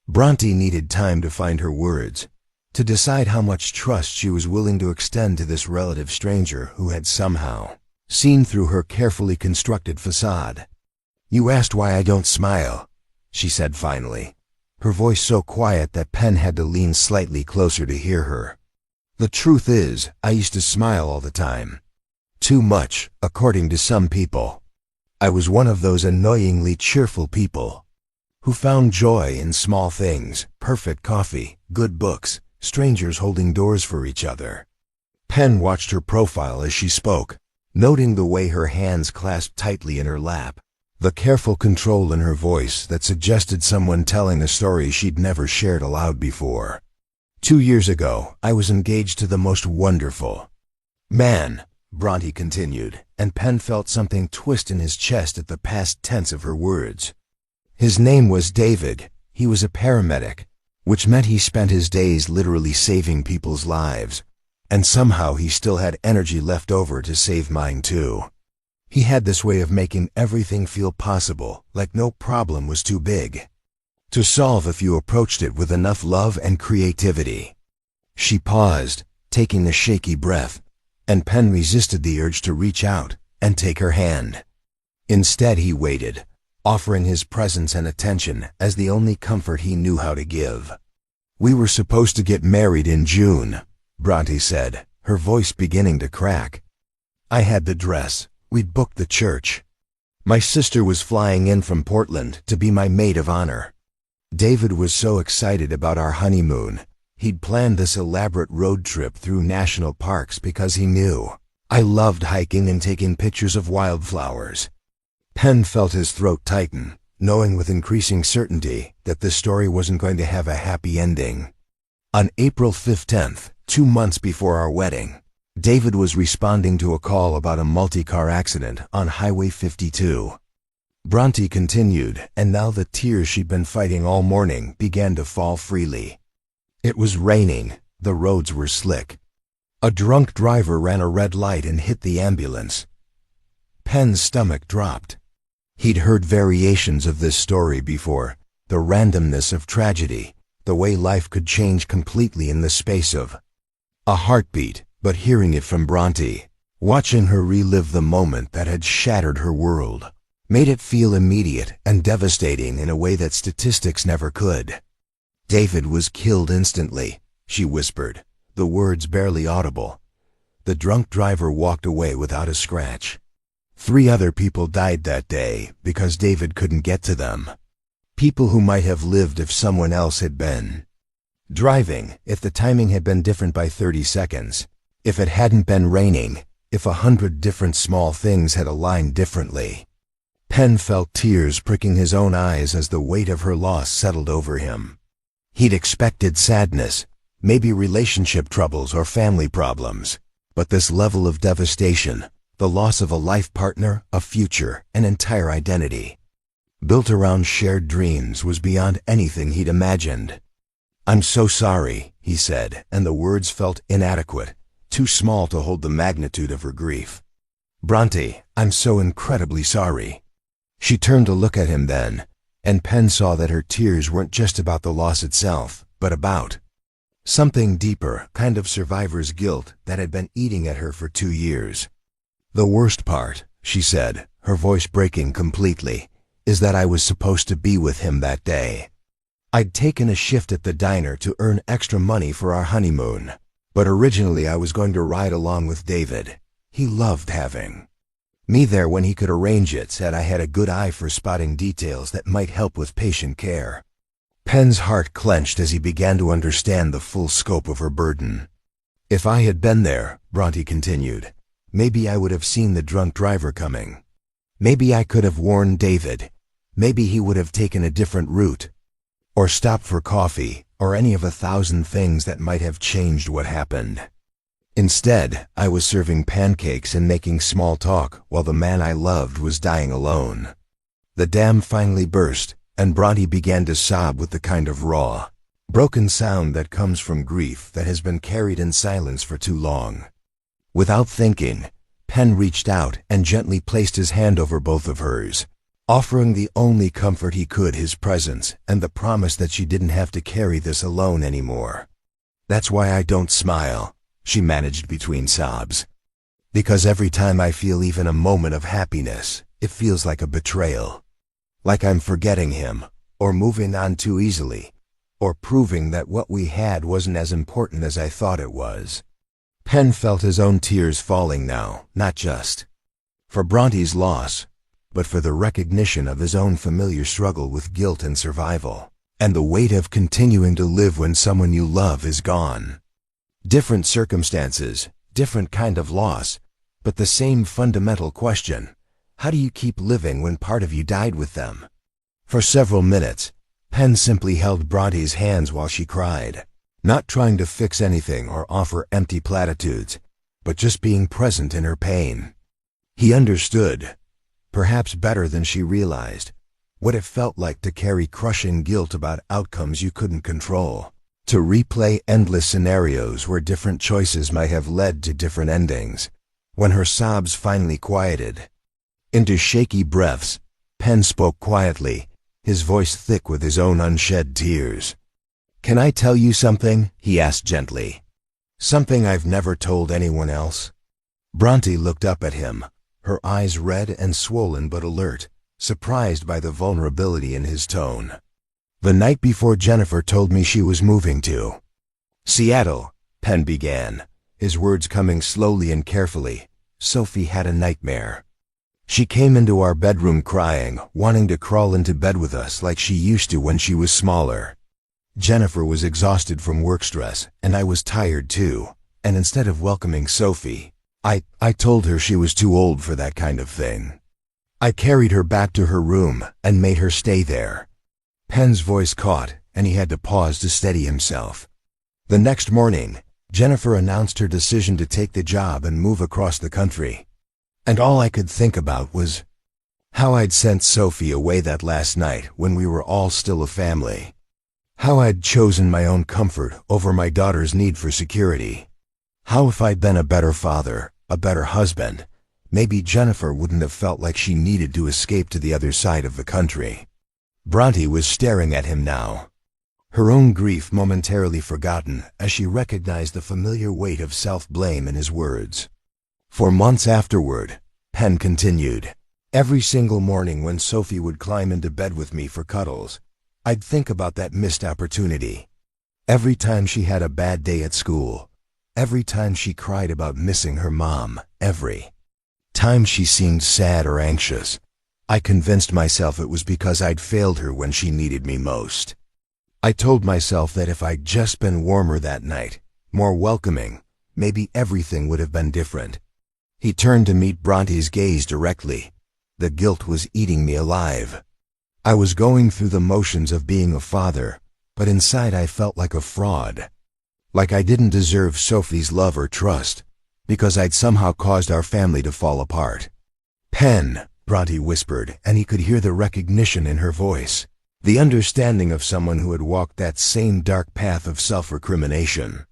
Bronte needed time to find her words, to decide how much trust she was willing to extend to this relative stranger who had somehow seen through her carefully constructed facade. "You asked why I don't smile," she said finally, her voice so quiet that Penn had to lean slightly closer to hear her. "The truth is, I used to smile all the time. Too much, according to some people. I was one of those annoyingly cheerful people who found joy in small things, perfect coffee, good books, strangers holding doors for each other. Penn watched her profile as she spoke, noting the way her hands clasped tightly in her lap, the careful control in her voice that suggested someone telling a story she'd never shared aloud before. 2 years ago, I was engaged to the most wonderful man, Bronte continued, and Penn felt something twist in his chest at the past tense of her words. His name was David. He was a paramedic, which meant he spent his days literally saving people's lives. And somehow he still had energy left over to save mine too. He had this way of making everything feel possible, like no problem was too big to solve if you approached it with enough love and creativity. She paused, taking a shaky breath, and Penn resisted the urge to reach out and take her hand. Instead he waited, offering his presence and attention as the only comfort he knew how to give. "We were supposed to get married in June," Bronte said, her voice beginning to crack. "I had the dress. We'd booked the church. My sister was flying in from Portland to be my maid of honor. David was so excited about our honeymoon. He'd planned this elaborate road trip through national parks because he knew I loved hiking and taking pictures of wildflowers." Penn felt his throat tighten, knowing with increasing certainty that this story wasn't going to have a happy ending. On April 15th, 2 months before our wedding, David was responding to a call about a multi-car accident on Highway 52. Bronte continued, and now the tears she'd been fighting all morning began to fall freely. It was raining, the roads were slick. A drunk driver ran a red light and hit the ambulance. Penn's stomach dropped. He'd heard variations of this story before, the randomness of tragedy, the way life could change completely in the space of a heartbeat, but hearing it from Bronte, watching her relive the moment that had shattered her world, made it feel immediate and devastating in a way that statistics never could. "David was killed instantly," she whispered, the words barely audible. "The drunk driver walked away without a scratch. 3 other people died that day because David couldn't get to them. People who might have lived if someone else had been driving, if the timing had been different by 30 seconds, if it hadn't been raining, if 100 different small things had aligned differently." Penn felt tears pricking his own eyes as the weight of her loss settled over him. He'd expected sadness, maybe relationship troubles or family problems, but this level of devastation, the loss of a life partner, a future, an entire identity, built around shared dreams, was beyond anything he'd imagined. "I'm so sorry," he said, and the words felt inadequate, too small to hold the magnitude of her grief. "Bronte, I'm so incredibly sorry." She turned to look at him then, and Penn saw that her tears weren't just about the loss itself, but about something deeper, kind of survivor's guilt that had been eating at her for 2 years. "The worst part," she said, her voice breaking completely, "is that I was supposed to be with him that day. I'd taken a shift at the diner to earn extra money for our honeymoon, but originally I was going to ride along with David. He loved having me there when he could arrange it, said I had a good eye for spotting details that might help with patient care." Penn's heart clenched as he began to understand the full scope of her burden. "If I had been there," Bronte continued, "maybe I would have seen the drunk driver coming. Maybe I could have warned David. Maybe he would have taken a different route, or stopped for coffee, or any of 1,000 things that might have changed what happened. Instead, I was serving pancakes and making small talk while the man I loved was dying alone." The dam finally burst, and Bronte began to sob with the kind of raw, broken sound that comes from grief that has been carried in silence for too long. Without thinking, Penn reached out and gently placed his hand over both of hers, offering the only comfort he could, his presence and the promise that she didn't have to carry this alone anymore. "That's why I don't smile," she managed between sobs. "Because every time I feel even a moment of happiness, it feels like a betrayal. Like I'm forgetting him, or moving on too easily, or proving that what we had wasn't as important as I thought it was." Penn felt his own tears falling now, not just for Bronte's loss, but for the recognition of his own familiar struggle with guilt and survival, and the weight of continuing to live when someone you love is gone. Different circumstances, different kind of loss, but the same fundamental question: how do you keep living when part of you died with them? For several minutes, Penn simply held Bronte's hands while she cried, not trying to fix anything or offer empty platitudes, but just being present in her pain. He understood, perhaps better than she realized, what it felt like to carry crushing guilt about outcomes you couldn't control, to replay endless scenarios where different choices might have led to different endings. When her sobs finally quieted into shaky breaths, Penn spoke quietly, his voice thick with his own unshed tears. "Can I tell you something?" he asked gently. "Something I've never told anyone else?" Bronte looked up at him, her eyes red and swollen but alert, surprised by the vulnerability in his tone. "The night before Jennifer told me she was moving to Seattle," Penn began, his words coming slowly and carefully, "Sophie had a nightmare. She came into our bedroom crying, wanting to crawl into bed with us like she used to when she was smaller. Jennifer was exhausted from work stress, and I was tired too, and instead of welcoming Sophie, I told her she was too old for that kind of thing. I carried her back to her room and made her stay there." Penn's voice caught, and he had to pause to steady himself. The next morning, Jennifer announced her decision to take the job and move across the country. And all I could think about was how I'd sent Sophie away that last night when we were all still a family. How I'd chosen my own comfort over my daughter's need for security. How if I'd been a better father, a better husband, maybe Jennifer wouldn't have felt like she needed to escape to the other side of the country. Bronte was staring at him now, her own grief momentarily forgotten as she recognized the familiar weight of self-blame in his words. For months afterward, Penn continued, every single morning when Sophie would climb into bed with me for cuddles, I'd think about that missed opportunity. Every time she had a bad day at school, every time she cried about missing her mom, every time she seemed sad or anxious, I convinced myself it was because I'd failed her when she needed me most. I told myself that if I'd just been warmer that night, more welcoming, maybe everything would have been different. He turned to meet Bronte's gaze directly. The guilt was eating me alive. I was going through the motions of being a father, but inside I felt like a fraud. Like I didn't deserve Sophie's love or trust, because I'd somehow caused our family to fall apart. "Penn," Bronte whispered, and he could hear the recognition in her voice, the understanding of someone who had walked that same dark path of self-recrimination.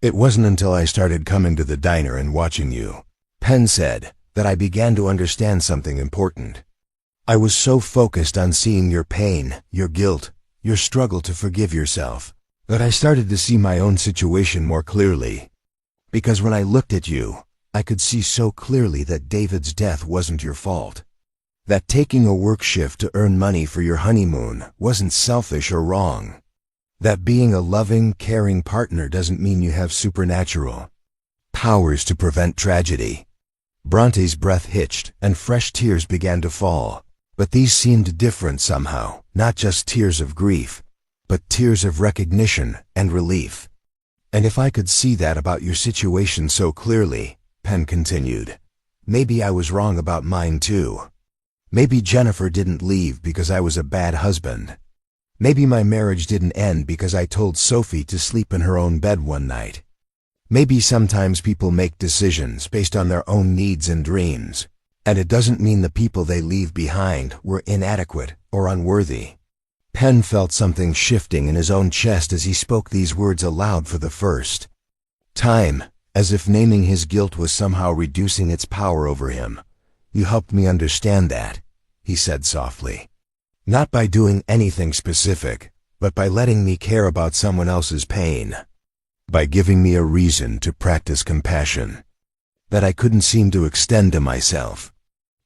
"It wasn't until I started coming to the diner and watching you," Penn said, "that I began to understand something important. I was so focused on seeing your pain, your guilt, your struggle to forgive yourself, that I started to see my own situation more clearly. Because when I looked at you, I could see so clearly that David's death wasn't your fault. That taking a work shift to earn money for your honeymoon wasn't selfish or wrong. That being a loving, caring partner doesn't mean you have supernatural powers to prevent tragedy." Bronte's breath hitched, and fresh tears began to fall. But these seemed different somehow, not just tears of grief, but tears of recognition and relief. "And if I could see that about your situation so clearly," Penn continued, "maybe I was wrong about mine too. Maybe Jennifer didn't leave because I was a bad husband. Maybe my marriage didn't end because I told Sophie to sleep in her own bed one night. Maybe sometimes people make decisions based on their own needs and dreams, and it doesn't mean the people they leave behind were inadequate or unworthy." Penn felt something shifting in his own chest as he spoke these words aloud for the first time, as if naming his guilt was somehow reducing its power over him. "You helped me understand that," he said softly. "Not by doing anything specific, but by letting me care about someone else's pain. By giving me a reason to practice compassion that I couldn't seem to extend to myself."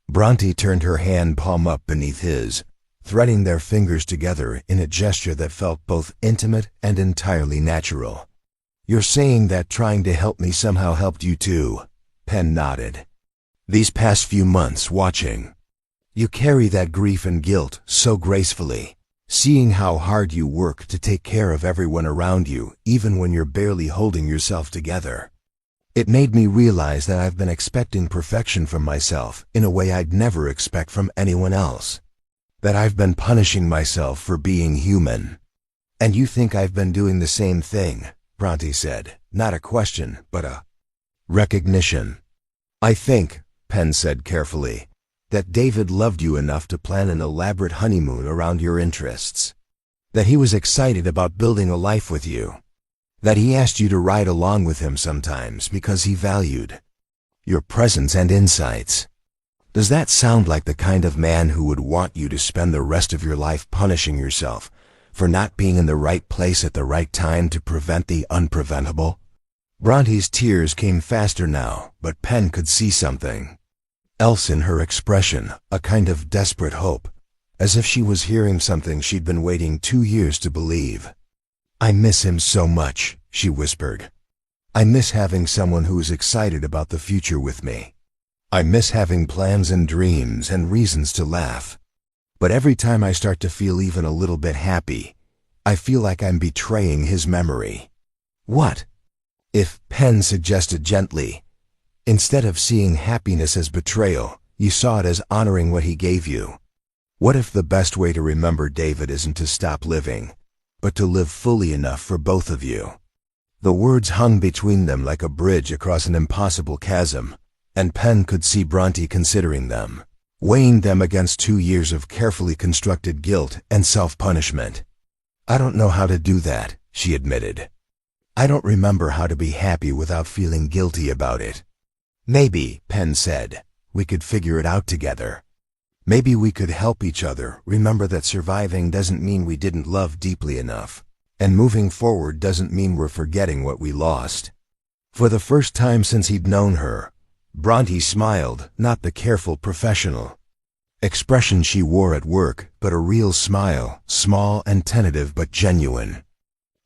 Bronte turned her hand palm up beneath his, threading their fingers together in a gesture that felt both intimate and entirely natural. You're saying that trying to help me somehow helped you too? Penn nodded. These past few months watching you carry that grief and guilt so gracefully, seeing how hard you work to take care of everyone around you, even when you're barely holding yourself together. It made me realize that I've been expecting perfection from myself in a way I'd never expect from anyone else. That I've been punishing myself for being human. And you think I've been doing the same thing, Bronte said, not a question, but a recognition. I think, Penn said carefully, that David loved you enough to plan an elaborate honeymoon around your interests. That he was excited about building a life with you. That he asked you to ride along with him sometimes because he valued your presence and insights. Does that sound like the kind of man who would want you to spend the rest of your life punishing yourself for not being in the right place at the right time to prevent the unpreventable? Bronte's tears came faster now, but Penn could see something else in her expression, a kind of desperate hope, as if she was hearing something she'd been waiting 2 years to believe. I miss him so much, she whispered. I miss having someone who is excited about the future with me. I miss having plans and dreams and reasons to laugh. But every time I start to feel even a little bit happy, I feel like I'm betraying his memory. What if, Penn suggested gently, instead of seeing happiness as betrayal, you saw it as honoring what he gave you? What if the best way to remember David isn't to stop living, but to live fully enough for both of you? The words hung between them like a bridge across an impossible chasm, and Penn could see Bronte considering them, weighing them against 2 years of carefully constructed guilt and self-punishment. I don't know how to do that, she admitted. I don't remember how to be happy without feeling guilty about it. Maybe, Penn said, we could figure it out together. Maybe we could help each other remember that surviving doesn't mean we didn't love deeply enough, and moving forward doesn't mean we're forgetting what we lost. For the first time since he'd known her, Bronte smiled, not the careful professional expression she wore at work, but a real smile, small and tentative but genuine.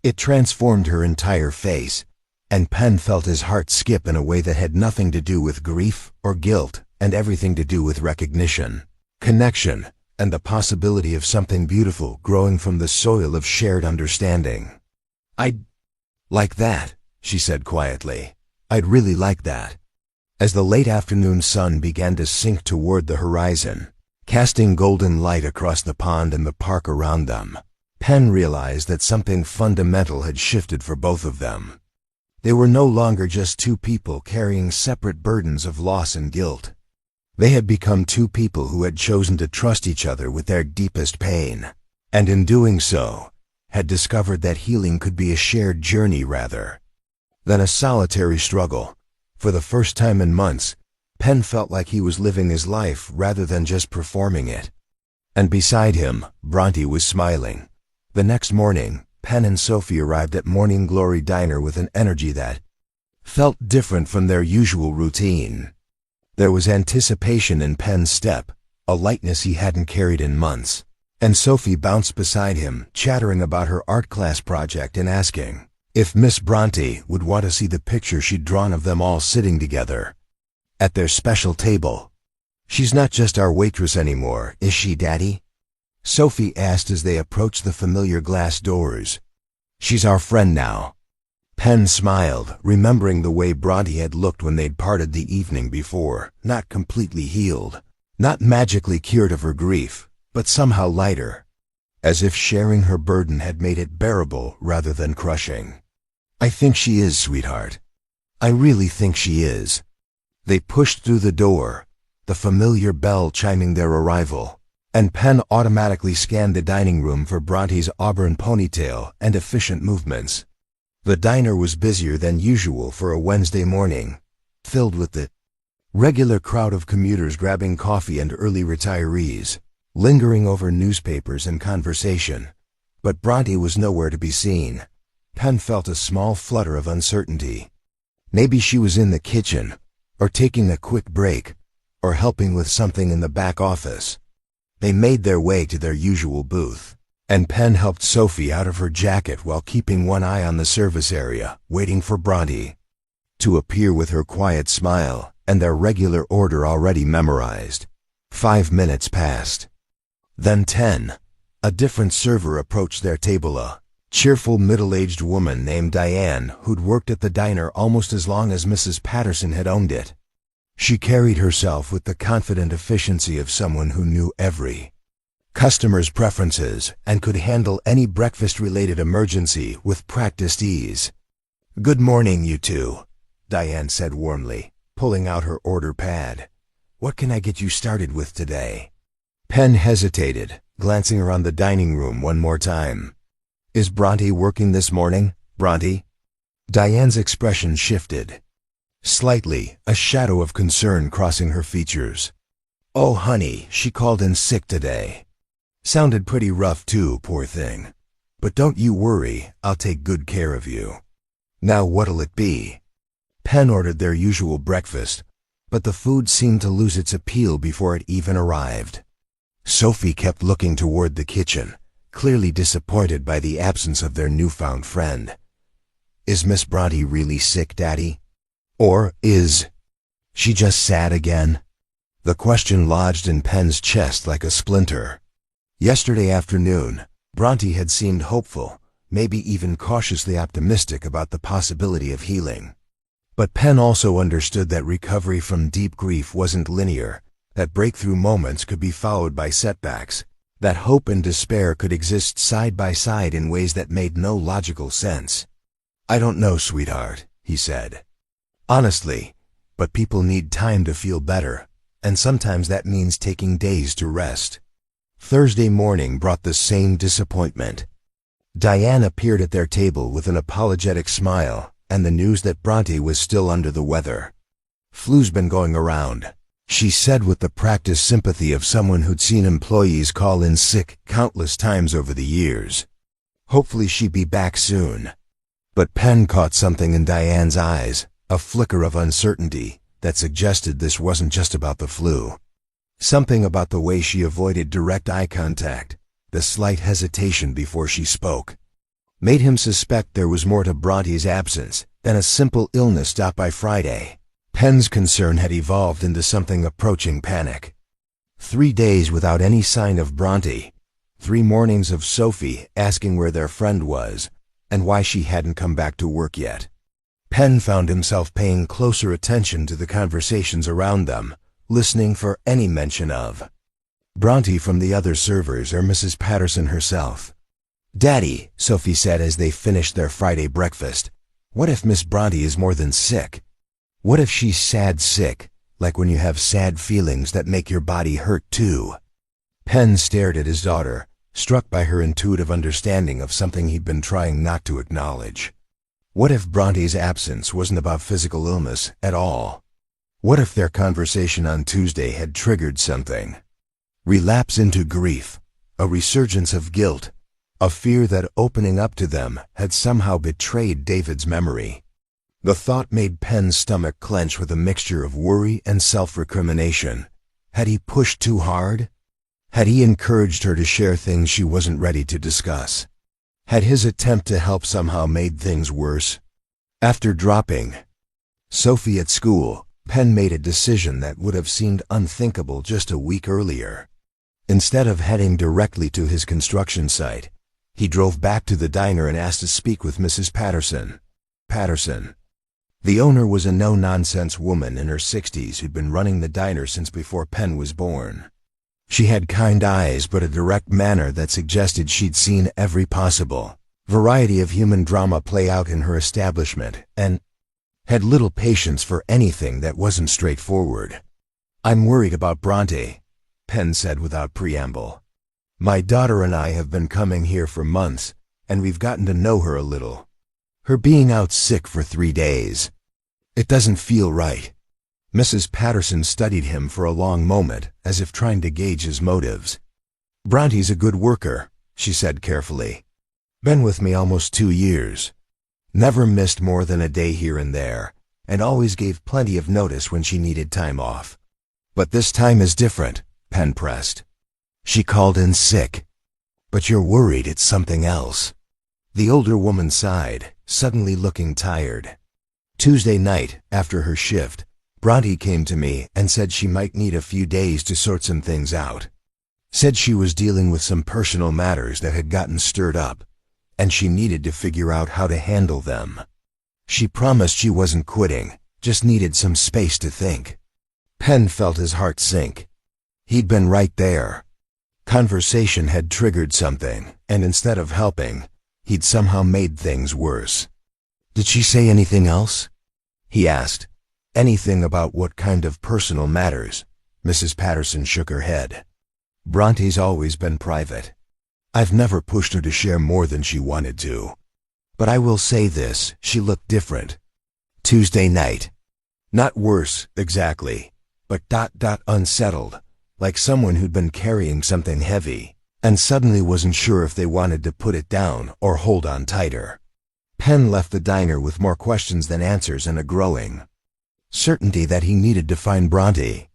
It transformed her entire face, and Penn felt his heart skip in a way that had nothing to do with grief or guilt and everything to do with recognition, connection, and the possibility of something beautiful growing from the soil of shared understanding. I'd like that, she said quietly. I'd really like that. As the late afternoon sun began to sink toward the horizon, casting golden light across the pond and the park around them, Penn realized that something fundamental had shifted for both of them. They were no longer just two people carrying separate burdens of loss and guilt. They had become two people who had chosen to trust each other with their deepest pain, and in doing so, had discovered that healing could be a shared journey rather than a solitary struggle. For the first time in months, Penn felt like he was living his life rather than just performing it. And beside him, Bronte was smiling. The next morning, Penn and Sophie arrived at Morning Glory Diner with an energy that felt different from their usual routine. There was anticipation in Penn's step, a lightness he hadn't carried in months, and Sophie bounced beside him, chattering about her art class project and asking if Miss Bronte would want to see the picture she'd drawn of them all sitting together at their special table. She's not just our waitress anymore, is she, Daddy? Sophie asked as they approached the familiar glass doors. She's our friend now. Penn smiled, remembering the way Bronte had looked when they'd parted the evening before, not completely healed, not magically cured of her grief, but somehow lighter, as if sharing her burden had made it bearable rather than crushing. I think she is, sweetheart. I really think she is. They pushed through the door, the familiar bell chiming their arrival, and Penn automatically scanned the dining room for Bronte's auburn ponytail and efficient movements. The diner was busier than usual for a Wednesday morning, filled with the regular crowd of commuters grabbing coffee and early retirees, lingering over newspapers and conversation. But Bronte was nowhere to be seen. Penn felt a small flutter of uncertainty. Maybe she was in the kitchen, or taking a quick break, or helping with something in the back office. They made their way to their usual booth, and Penn helped Sophie out of her jacket while keeping one eye on the service area, waiting for Bronte to appear with her quiet smile and their regular order already memorized. 5 minutes passed. Then 10. A different server approached their table, a cheerful middle-aged woman named Diane who'd worked at the diner almost as long as Mrs. Patterson had owned it. She carried herself with the confident efficiency of someone who knew every customer's preferences and could handle any breakfast-related emergency with practiced ease. "Good morning, you two," Diane said warmly, pulling out her order pad. "What can I get you started with today?" Penn hesitated, glancing around the dining room one more time. "Is Bronte working this morning, Bronte?" Diane's expression shifted slightly, a shadow of concern crossing her features. "Oh, honey, she called in sick today. Sounded pretty rough too, poor thing. But don't you worry, I'll take good care of you." "Now what'll it be?" Penn ordered their usual breakfast, but the food seemed to lose its appeal before it even arrived. Sophie kept looking toward the kitchen, clearly disappointed by the absence of their newfound friend. "Is Miss Bronte really sick, Daddy? Or is she just sad again?" The question lodged in Penn's chest like a splinter. Yesterday afternoon, Bronte had seemed hopeful, maybe even cautiously optimistic about the possibility of healing. But Penn also understood that recovery from deep grief wasn't linear, that breakthrough moments could be followed by setbacks, that hope and despair could exist side by side in ways that made no logical sense. "I don't know, sweetheart," he said. "Honestly, but people need time to feel better, and sometimes that means taking days to rest." Thursday morning brought the same disappointment. Diane appeared at their table with an apologetic smile and the news that Bronte was still under the weather. "Flu's been going around," she said with the practiced sympathy of someone who'd seen employees call in sick countless times over the years. "Hopefully she'd be back soon." But Penn caught something in Diane's eyes, a flicker of uncertainty that suggested this wasn't just about the flu. Something about the way she avoided direct eye contact, the slight hesitation before she spoke, made him suspect there was more to Bronte's absence than a simple illness stopped by Friday. Penn's concern had evolved into something approaching panic. 3 days without any sign of Bronte, 3 mornings of Sophie asking where their friend was and why she hadn't come back to work yet. Penn found himself paying closer attention to the conversations around them, listening for any mention of Bronte from the other servers or Mrs. Patterson herself. "Daddy," Sophie said as they finished their Friday breakfast, "what if Miss Bronte is more than sick? What if she's sad sick, like when you have sad feelings that make your body hurt too?" Penn stared at his daughter, struck by her intuitive understanding of something he'd been trying not to acknowledge. What if Bronte's absence wasn't about physical illness at all? What if their conversation on Tuesday had triggered something? Relapse into grief, a resurgence of guilt, a fear that opening up to them had somehow betrayed David's memory. The thought made Penn's stomach clench with a mixture of worry and self-recrimination. Had he pushed too hard? Had he encouraged her to share things she wasn't ready to discuss? Had his attempt to help somehow made things worse? After dropping Sophie at school, Penn made a decision that would have seemed unthinkable just a week earlier. Instead of heading directly to his construction site, he drove back to the diner and asked to speak with Mrs. Patterson. The owner was a no-nonsense woman in her 60s who'd been running the diner since before Penn was born. She had kind eyes but a direct manner that suggested she'd seen every possible variety of human drama play out in her establishment and had little patience for anything that wasn't straightforward. "I'm worried about Bronte," Penn said without preamble. "My daughter and I have been coming here for months, and we've gotten to know her a little. Her being out sick for 3 days. It doesn't feel right." Mrs. Patterson studied him for a long moment, as if trying to gauge his motives. "Bronte's a good worker," she said carefully. "Been with me almost 2 years. Never missed more than a day here and there, and always gave plenty of notice when she needed time off. But this time is different," Penn pressed. "She called in sick." But you're worried it's something else." The older woman sighed, suddenly looking tired. Tuesday night, after her shift, Bronte came to me and said she might need a few days to sort some things out. Said she was dealing with some personal matters that had gotten stirred up, and she needed to figure out how to handle them. She promised she wasn't quitting, just needed some space to think. Penn felt his heart sink. He'd been right there. Conversation had triggered something, and instead of helping, he'd somehow made things worse. "Did she say anything else?" he asked. "Anything about what kind of personal matters?" Mrs. Patterson shook her head. "Bronte's always been private. I've never pushed her to share more than she wanted to. But I will say this, she looked different. Tuesday night. Not worse, exactly, but unsettled, like someone who'd been carrying something heavy, and suddenly wasn't sure if they wanted to put it down or hold on tighter." Penn left the diner with more questions than answers and a growing certainty that he needed to find Bronte.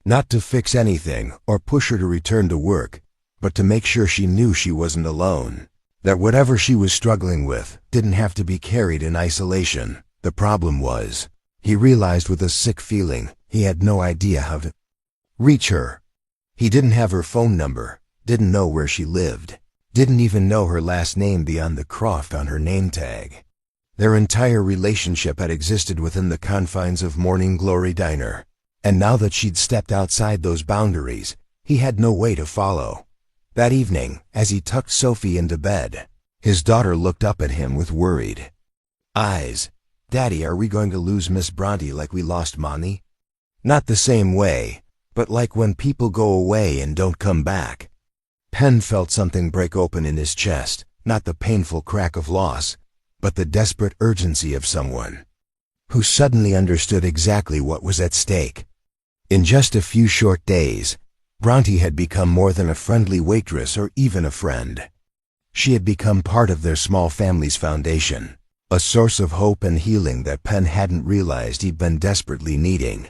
Not to fix anything or push her to return to work, but to make sure she knew she wasn't alone. That whatever she was struggling with didn't have to be carried in isolation. The problem was, he realized with a sick feeling, he had no idea how to reach her. He didn't have her phone number, didn't know where she lived, didn't even know her last name beyond the Croft on her name tag. Their entire relationship had existed within the confines of Morning Glory Diner, and now that she'd stepped outside those boundaries, he had no way to follow. That evening, as he tucked Sophie into bed, his daughter looked up at him with worried eyes. "Daddy, are we going to lose Miss Bronte like we lost Monty?" "Not the same way, but like when people go away and don't come back." Penn felt something break open in his chest, not the painful crack of loss, but the desperate urgency of someone who suddenly understood exactly what was at stake. In just a few short days, Bronte had become more than a friendly waitress or even a friend. She had become part of their small family's foundation, a source of hope and healing that Penn hadn't realized he'd been desperately needing.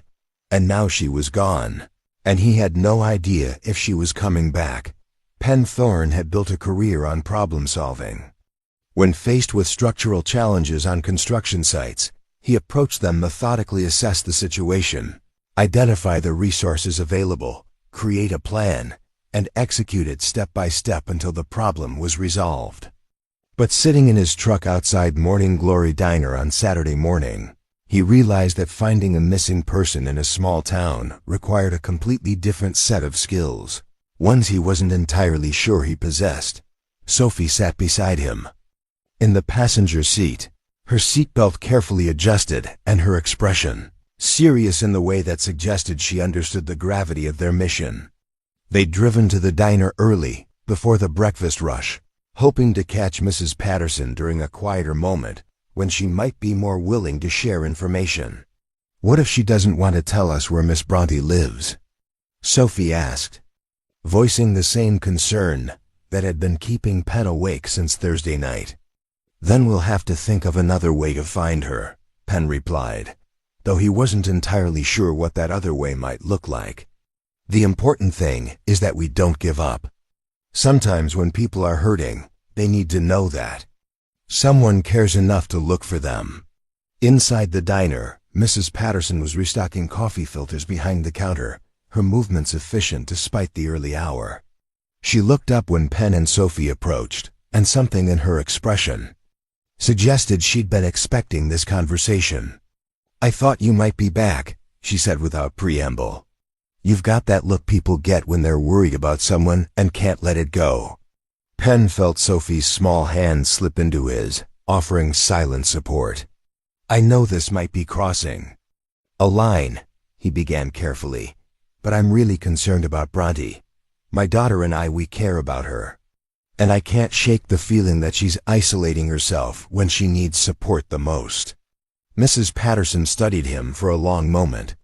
And now she was gone, and he had no idea if she was coming back. Penn Thorne had built a career on problem solving. When faced with structural challenges on construction sites, he approached them methodically, assessed the situation, identify the resources available, create a plan, and execute it step by step until the problem was resolved. But sitting in his truck outside Morning Glory Diner on Saturday morning, he realized that finding a missing person in a small town required a completely different set of skills, ones he wasn't entirely sure he possessed. Sophie sat beside him. In the passenger seat, her seatbelt carefully adjusted and her expression serious in the way that suggested she understood the gravity of their mission. They'd driven to the diner early, before the breakfast rush, hoping to catch Mrs. Patterson during a quieter moment when she might be more willing to share information. "What if she doesn't want to tell us where Miss Bronte lives?" Sophie asked, voicing the same concern that had been keeping Penn awake since Thursday night. "Then we'll have to think of another way to find her," Penn replied, though he wasn't entirely sure what that other way might look like. "The important thing is that we don't give up. Sometimes when people are hurting, they need to know that someone cares enough to look for them." Inside the diner, Mrs. Patterson was restocking coffee filters behind the counter, her movements efficient despite the early hour. She looked up when Penn and Sophie approached, and something in her expression suggested she'd been expecting this conversation. "I thought you might be back," she said without preamble. "You've got that look people get when they're worried about someone and can't let it go." Penn felt Sophie's small hand slip into his, offering silent support. "I know this might be crossing a line," he began carefully, "but I'm really concerned about Bronte. My daughter and we care about her. And I can't shake the feeling that she's isolating herself when she needs support the most." Mrs. Patterson studied him for a long moment,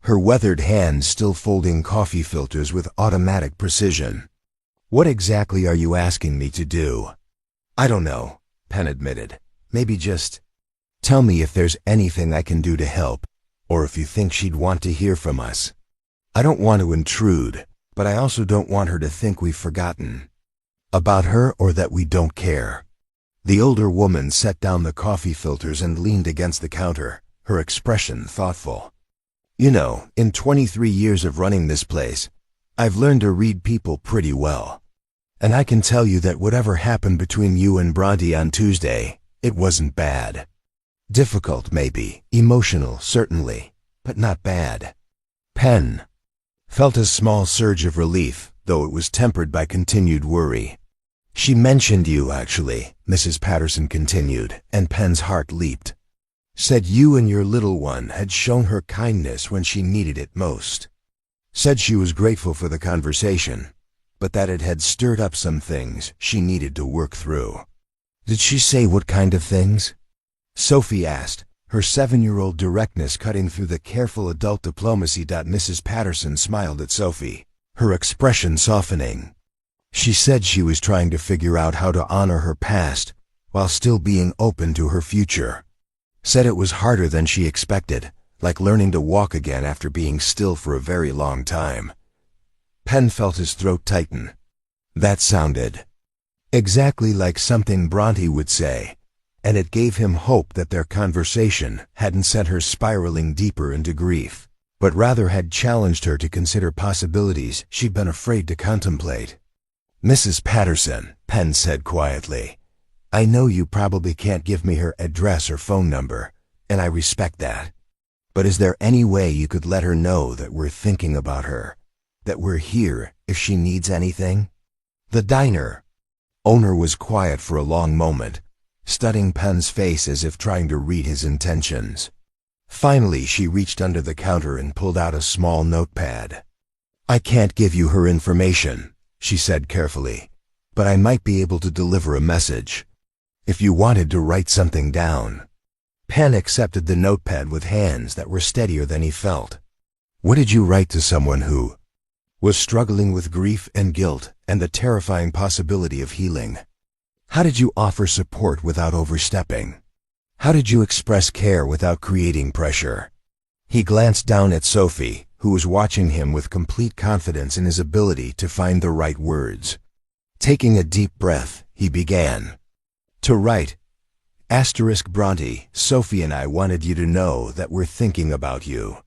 her weathered hands still folding coffee filters with automatic precision. "What exactly are you asking me to do?" "I don't know," Penn admitted. "Maybe just tell me if there's anything I can do to help, or if you think she'd want to hear from us. I don't want to intrude, but I also don't want her to think we've forgotten." About her or that we don't care? The older woman set down the coffee filters and leaned against the counter, her expression thoughtful. You know, in 23 years of running this place, I've learned to read people pretty well. And I can tell you that whatever happened between you and Bronte on Tuesday, it wasn't bad. Difficult, maybe, emotional, certainly, but not bad. Penn felt a small surge of relief, though it was tempered by continued worry. She mentioned you, actually, Mrs. Patterson continued, and Penn's heart leaped. Said you and your little one had shown her kindness when she needed it most. Said she was grateful for the conversation, but that it had stirred up some things she needed to work through. Did she say what kind of things? Sophie asked, her 7-year-old directness cutting through the careful adult diplomacy. Mrs. Patterson smiled at Sophie, her expression softening. She said she was trying to figure out how to honor her past while still being open to her future. Said it was harder than she expected, like learning to walk again after being still for a very long time. Penn felt his throat tighten. That sounded exactly like something Bronte would say, and it gave him hope that their conversation hadn't sent her spiraling deeper into grief, but rather had challenged her to consider possibilities she'd been afraid to contemplate. Mrs. Patterson, Penn said quietly, I know you probably can't give me her address or phone number, and I respect that. But is there any way you could let her know that we're thinking about her, that we're here if she needs anything? The diner owner was quiet for a long moment, studying Penn's face as if trying to read his intentions. Finally, she reached under the counter and pulled out a small notepad. I can't give you her information, she said carefully, but I might be able to deliver a message. If you wanted to write something down. Penn accepted the notepad with hands that were steadier than he felt. What did you write to someone who was struggling with grief and guilt and the terrifying possibility of healing? How did you offer support without overstepping? How did you express care without creating pressure? He glanced down at Sophie, who was watching him with complete confidence in his ability to find the right words. Taking a deep breath, he began. To write, Bronte, Sophie and I wanted you to know that we're thinking about you.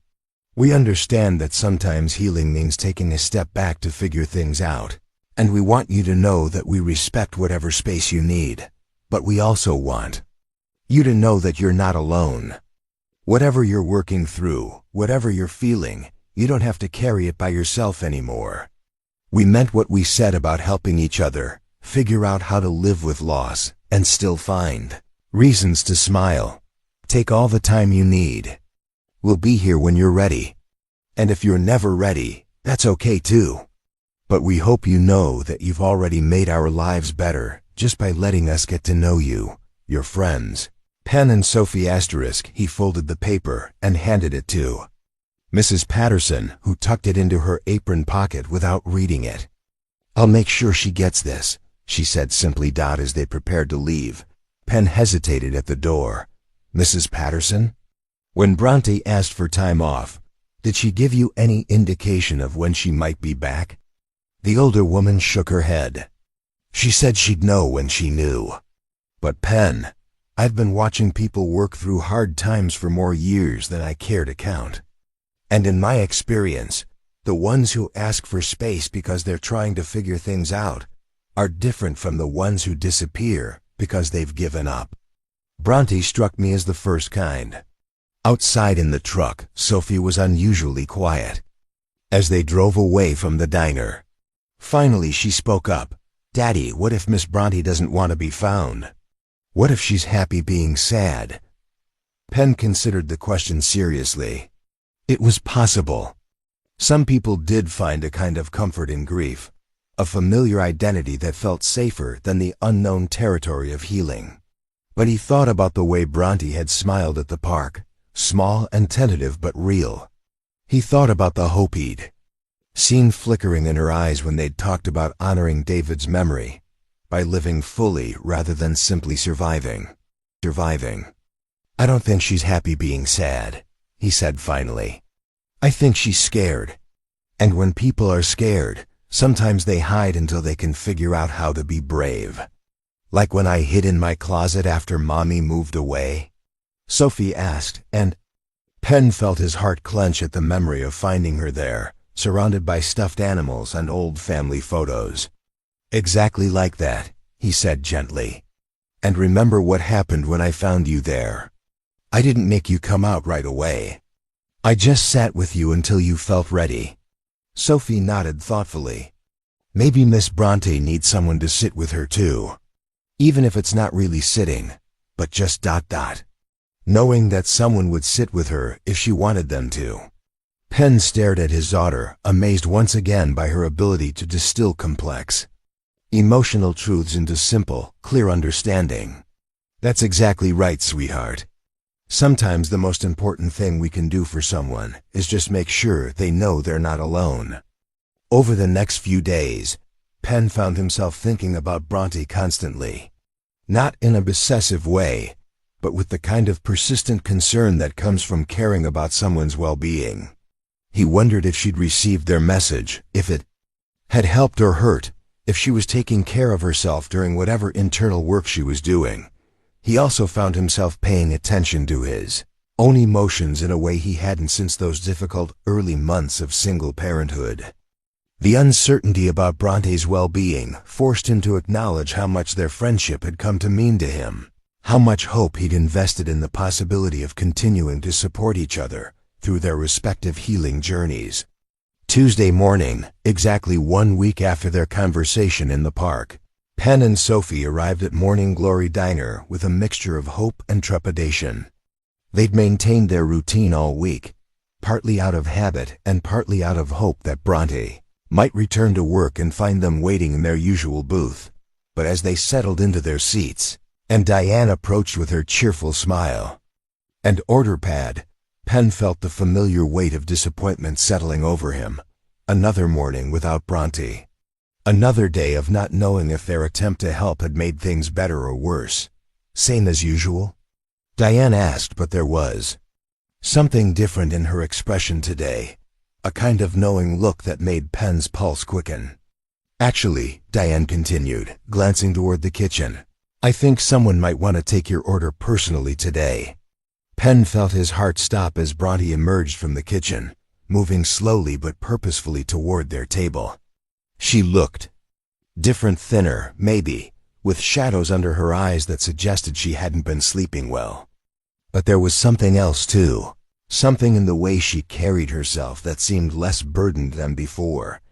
We understand that sometimes healing means taking a step back to figure things out, and we want you to know that we respect whatever space you need, but we also want you to know that you're not alone. Whatever you're working through, whatever you're feeling, you don't have to carry it by yourself anymore. We meant what we said about helping each other, figure out how to live with loss, and still find reasons to smile. Take all the time you need. We'll be here when you're ready. And if you're never ready, that's okay too. But we hope you know that you've already made our lives better just by letting us get to know you, your friends. Penn and Sophie *, he folded the paper and handed it to Mrs. Patterson, who tucked it into her apron pocket without reading it. I'll make sure she gets this, she said simply. As they prepared to leave, Penn hesitated at the door. Mrs. Patterson? When Bronte asked for time off, did she give you any indication of when she might be back? The older woman shook her head. She said she'd know when she knew. But Penn, I've been watching people work through hard times for more years than I care to count. And in my experience, the ones who ask for space because they're trying to figure things out are different from the ones who disappear because they've given up. Bronte struck me as the first kind. Outside in the truck, Sophie was unusually quiet as they drove away from the diner. Finally, she spoke up. Daddy, what if Miss Bronte doesn't want to be found? What if she's happy being sad? Penn considered the question seriously. It was possible. Some people did find a kind of comfort in grief, a familiar identity that felt safer than the unknown territory of healing. But he thought about the way Bronte had smiled at the park, small and tentative but real. He thought about the hope he'd seen flickering in her eyes when they'd talked about honoring David's memory by living fully rather than simply surviving. I don't think she's happy being sad, he said finally. I think she's scared. And when people are scared, Sometimes they hide until they can figure out how to be brave. Like when I hid in my closet after Mommy moved away? Sophie asked, and Penn felt his heart clench at the memory of finding her there, surrounded by stuffed animals and old family photos. Exactly like that, he said gently. And remember what happened when I found you there. I didn't make you come out right away. I just sat with you until you felt ready. Sophie nodded thoughtfully. Maybe Miss Bronte needs someone to sit with her too. Even if it's not really sitting, but just ... Knowing that someone would sit with her if she wanted them to. Penn stared at his daughter, amazed once again by her ability to distill complex, emotional truths into simple, clear understanding. That's exactly right, sweetheart. Sometimes the most important thing we can do for someone is just make sure they know they're not alone. Over the next few days, Penn found himself thinking about Bronte constantly. Not in a obsessive way, but with the kind of persistent concern that comes from caring about someone's well-being. He wondered if she'd received their message, if it had helped or hurt, if she was taking care of herself during whatever internal work she was doing. He also found himself paying attention to his own emotions in a way he hadn't since those difficult early months of single parenthood. The uncertainty about Bronte's well-being forced him to acknowledge how much their friendship had come to mean to him, how much hope he'd invested in the possibility of continuing to support each other through their respective healing journeys. Tuesday morning, exactly 1 week after their conversation in the park, Penn and Sophie arrived at Morning Glory Diner with a mixture of hope and trepidation. They'd maintained their routine all week, partly out of habit and partly out of hope that Bronte might return to work and find them waiting in their usual booth. But as they settled into their seats, and Diane approached with her cheerful smile and order pad, Penn felt the familiar weight of disappointment settling over him. Another morning without Bronte. Another day of not knowing if their attempt to help had made things better or worse. Same as usual? Diane asked, but there was something different in her expression today. A kind of knowing look that made Penn's pulse quicken. Actually, Diane continued, glancing toward the kitchen, I think someone might want to take your order personally today. Penn felt his heart stop as Bronte emerged from the kitchen, moving slowly but purposefully toward their table. She looked different, thinner, maybe, with shadows under her eyes that suggested she hadn't been sleeping well. But there was something else too. Something in the way she carried herself that seemed less burdened than before.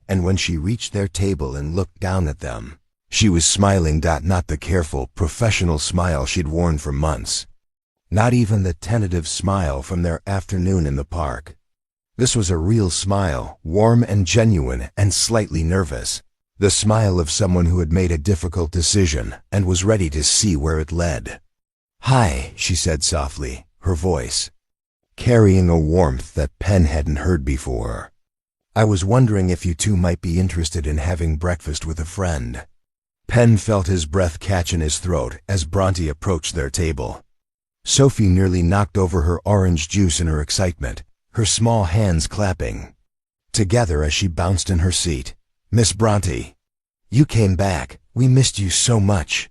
And when she reached their table and looked down at them, she was smiling. Not the careful, professional smile she'd worn for months. Not even the tentative smile from their afternoon in the park. This was a real smile, warm and genuine and slightly nervous. The smile of someone who had made a difficult decision and was ready to see where it led. Hi, she said softly, her voice carrying a warmth that Penn hadn't heard before. I was wondering if you two might be interested in having breakfast with a friend. Penn felt his breath catch in his throat as Bronte approached their table. Sophie nearly knocked over her orange juice in her excitement, her small hands clapping together as she bounced in her seat. Miss Bronte, you came back. We missed you so much,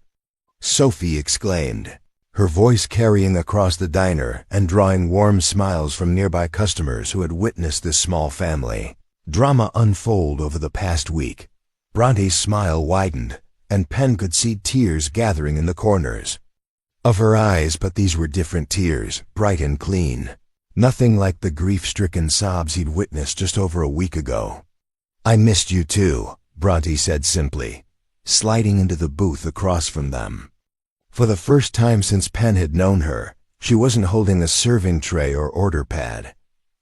Sophie exclaimed, her voice carrying across the diner and drawing warm smiles from nearby customers who had witnessed this small family drama unfold over the past week. Bronte's smile widened, and Penn could see tears gathering in the corners of her eyes, but these were different tears, bright and clean. Nothing like the grief-stricken sobs he'd witnessed just over a week ago. I missed you too, Bronte said simply, sliding into the booth across from them. For the first time since Penn had known her, she wasn't holding a serving tray or order pad.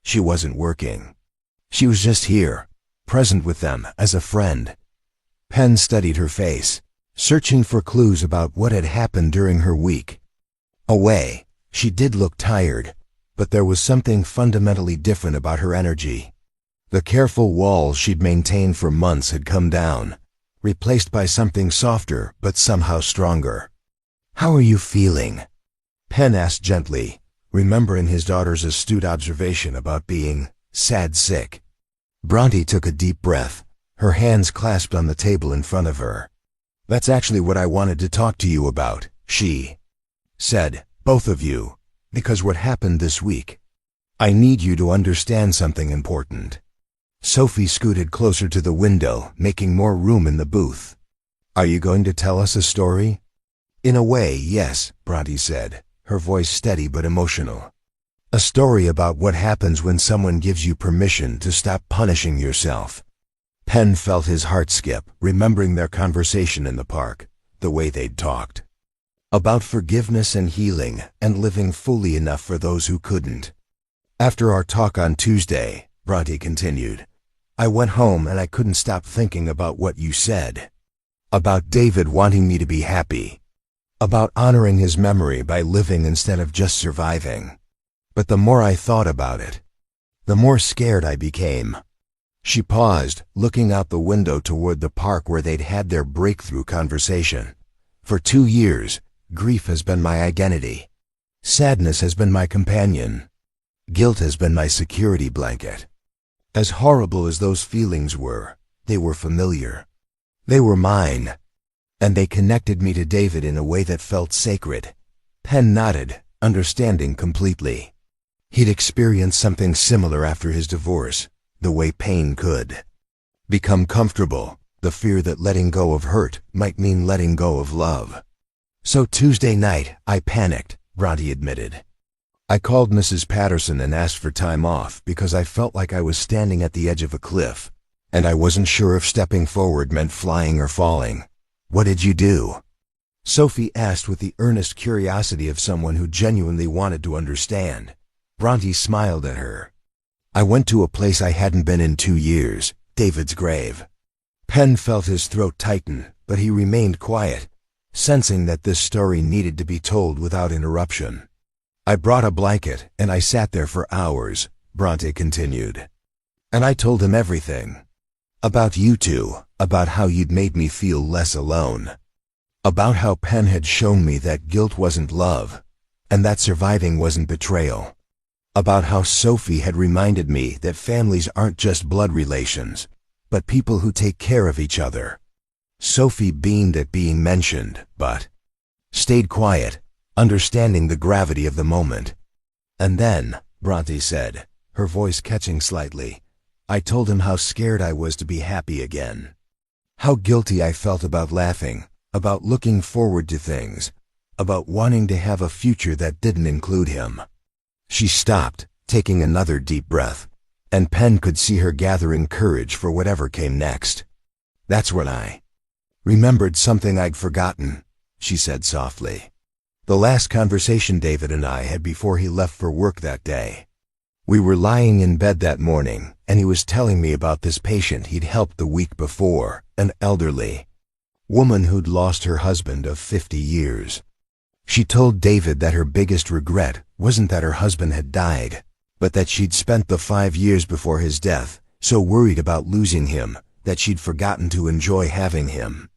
She wasn't working. She was just here, present with them as a friend. Penn studied her face, searching for clues about what had happened during her week away. She did look tired, but there was something fundamentally different about her energy. The careful walls she'd maintained for months had come down, replaced by something softer but somehow stronger. How are you feeling? Penn asked gently, remembering his daughter's astute observation about being sad sick. Bronte took a deep breath, her hands clasped on the table in front of her. "That's actually what I wanted to talk to you about," she said, "both of you, because what happened this week. I need you to understand something important." Sophie scooted closer to the window, making more room in the booth. "Are you going to tell us a story?" "In a way, yes," Bronte said, her voice steady but emotional. "A story about what happens when someone gives you permission to stop punishing yourself." Penn felt his heart skip, remembering their conversation in the park, the way they'd talked about forgiveness and healing and living fully enough for those who couldn't. "After our talk on Tuesday," Bronte continued, "I went home and I couldn't stop thinking about what you said. About David wanting me to be happy. About honoring his memory by living instead of just surviving. But the more I thought about it, the more scared I became." She paused, looking out the window toward the park where they'd had their breakthrough conversation. "For 2 years, grief has been my identity. Sadness has been my companion. Guilt has been my security blanket. As horrible as those feelings were, they were familiar. They were mine. And they connected me to David in a way that felt sacred." Penn nodded, understanding completely. He'd experienced something similar after his divorce, the way pain could become comfortable, the fear that letting go of hurt might mean letting go of love. "So Tuesday night, I panicked," Bronte admitted. "I called Mrs. Patterson and asked for time off because I felt like I was standing at the edge of a cliff, and I wasn't sure if stepping forward meant flying or falling." "What did you do?" Sophie asked with the earnest curiosity of someone who genuinely wanted to understand. Bronte smiled at her. "I went to a place I hadn't been in 2 years, David's grave." Penn felt his throat tighten, but he remained quiet, sensing that this story needed to be told without interruption. "I brought a blanket, and I sat there for hours," Bronte continued. "And I told him everything. About you two, about how you'd made me feel less alone. About how Penn had shown me that guilt wasn't love, and that surviving wasn't betrayal. About how Sophie had reminded me that families aren't just blood relations, but people who take care of each other." Sophie beamed at being mentioned, but stayed quiet, understanding the gravity of the moment. "And then," Bronte said, her voice catching slightly, "I told him how scared I was to be happy again. How guilty I felt about laughing, about looking forward to things, about wanting to have a future that didn't include him." She stopped, taking another deep breath, and Penn could see her gathering courage for whatever came next. "That's when I remembered something I'd forgotten," she said softly. "The last conversation David and I had before he left for work that day. We were lying in bed that morning, and he was telling me about this patient he'd helped the week before, an elderly woman who'd lost her husband of 50 years. She told David that her biggest regret wasn't that her husband had died, but that she'd spent the 5 years before his death so worried about losing him that she'd forgotten to enjoy having him."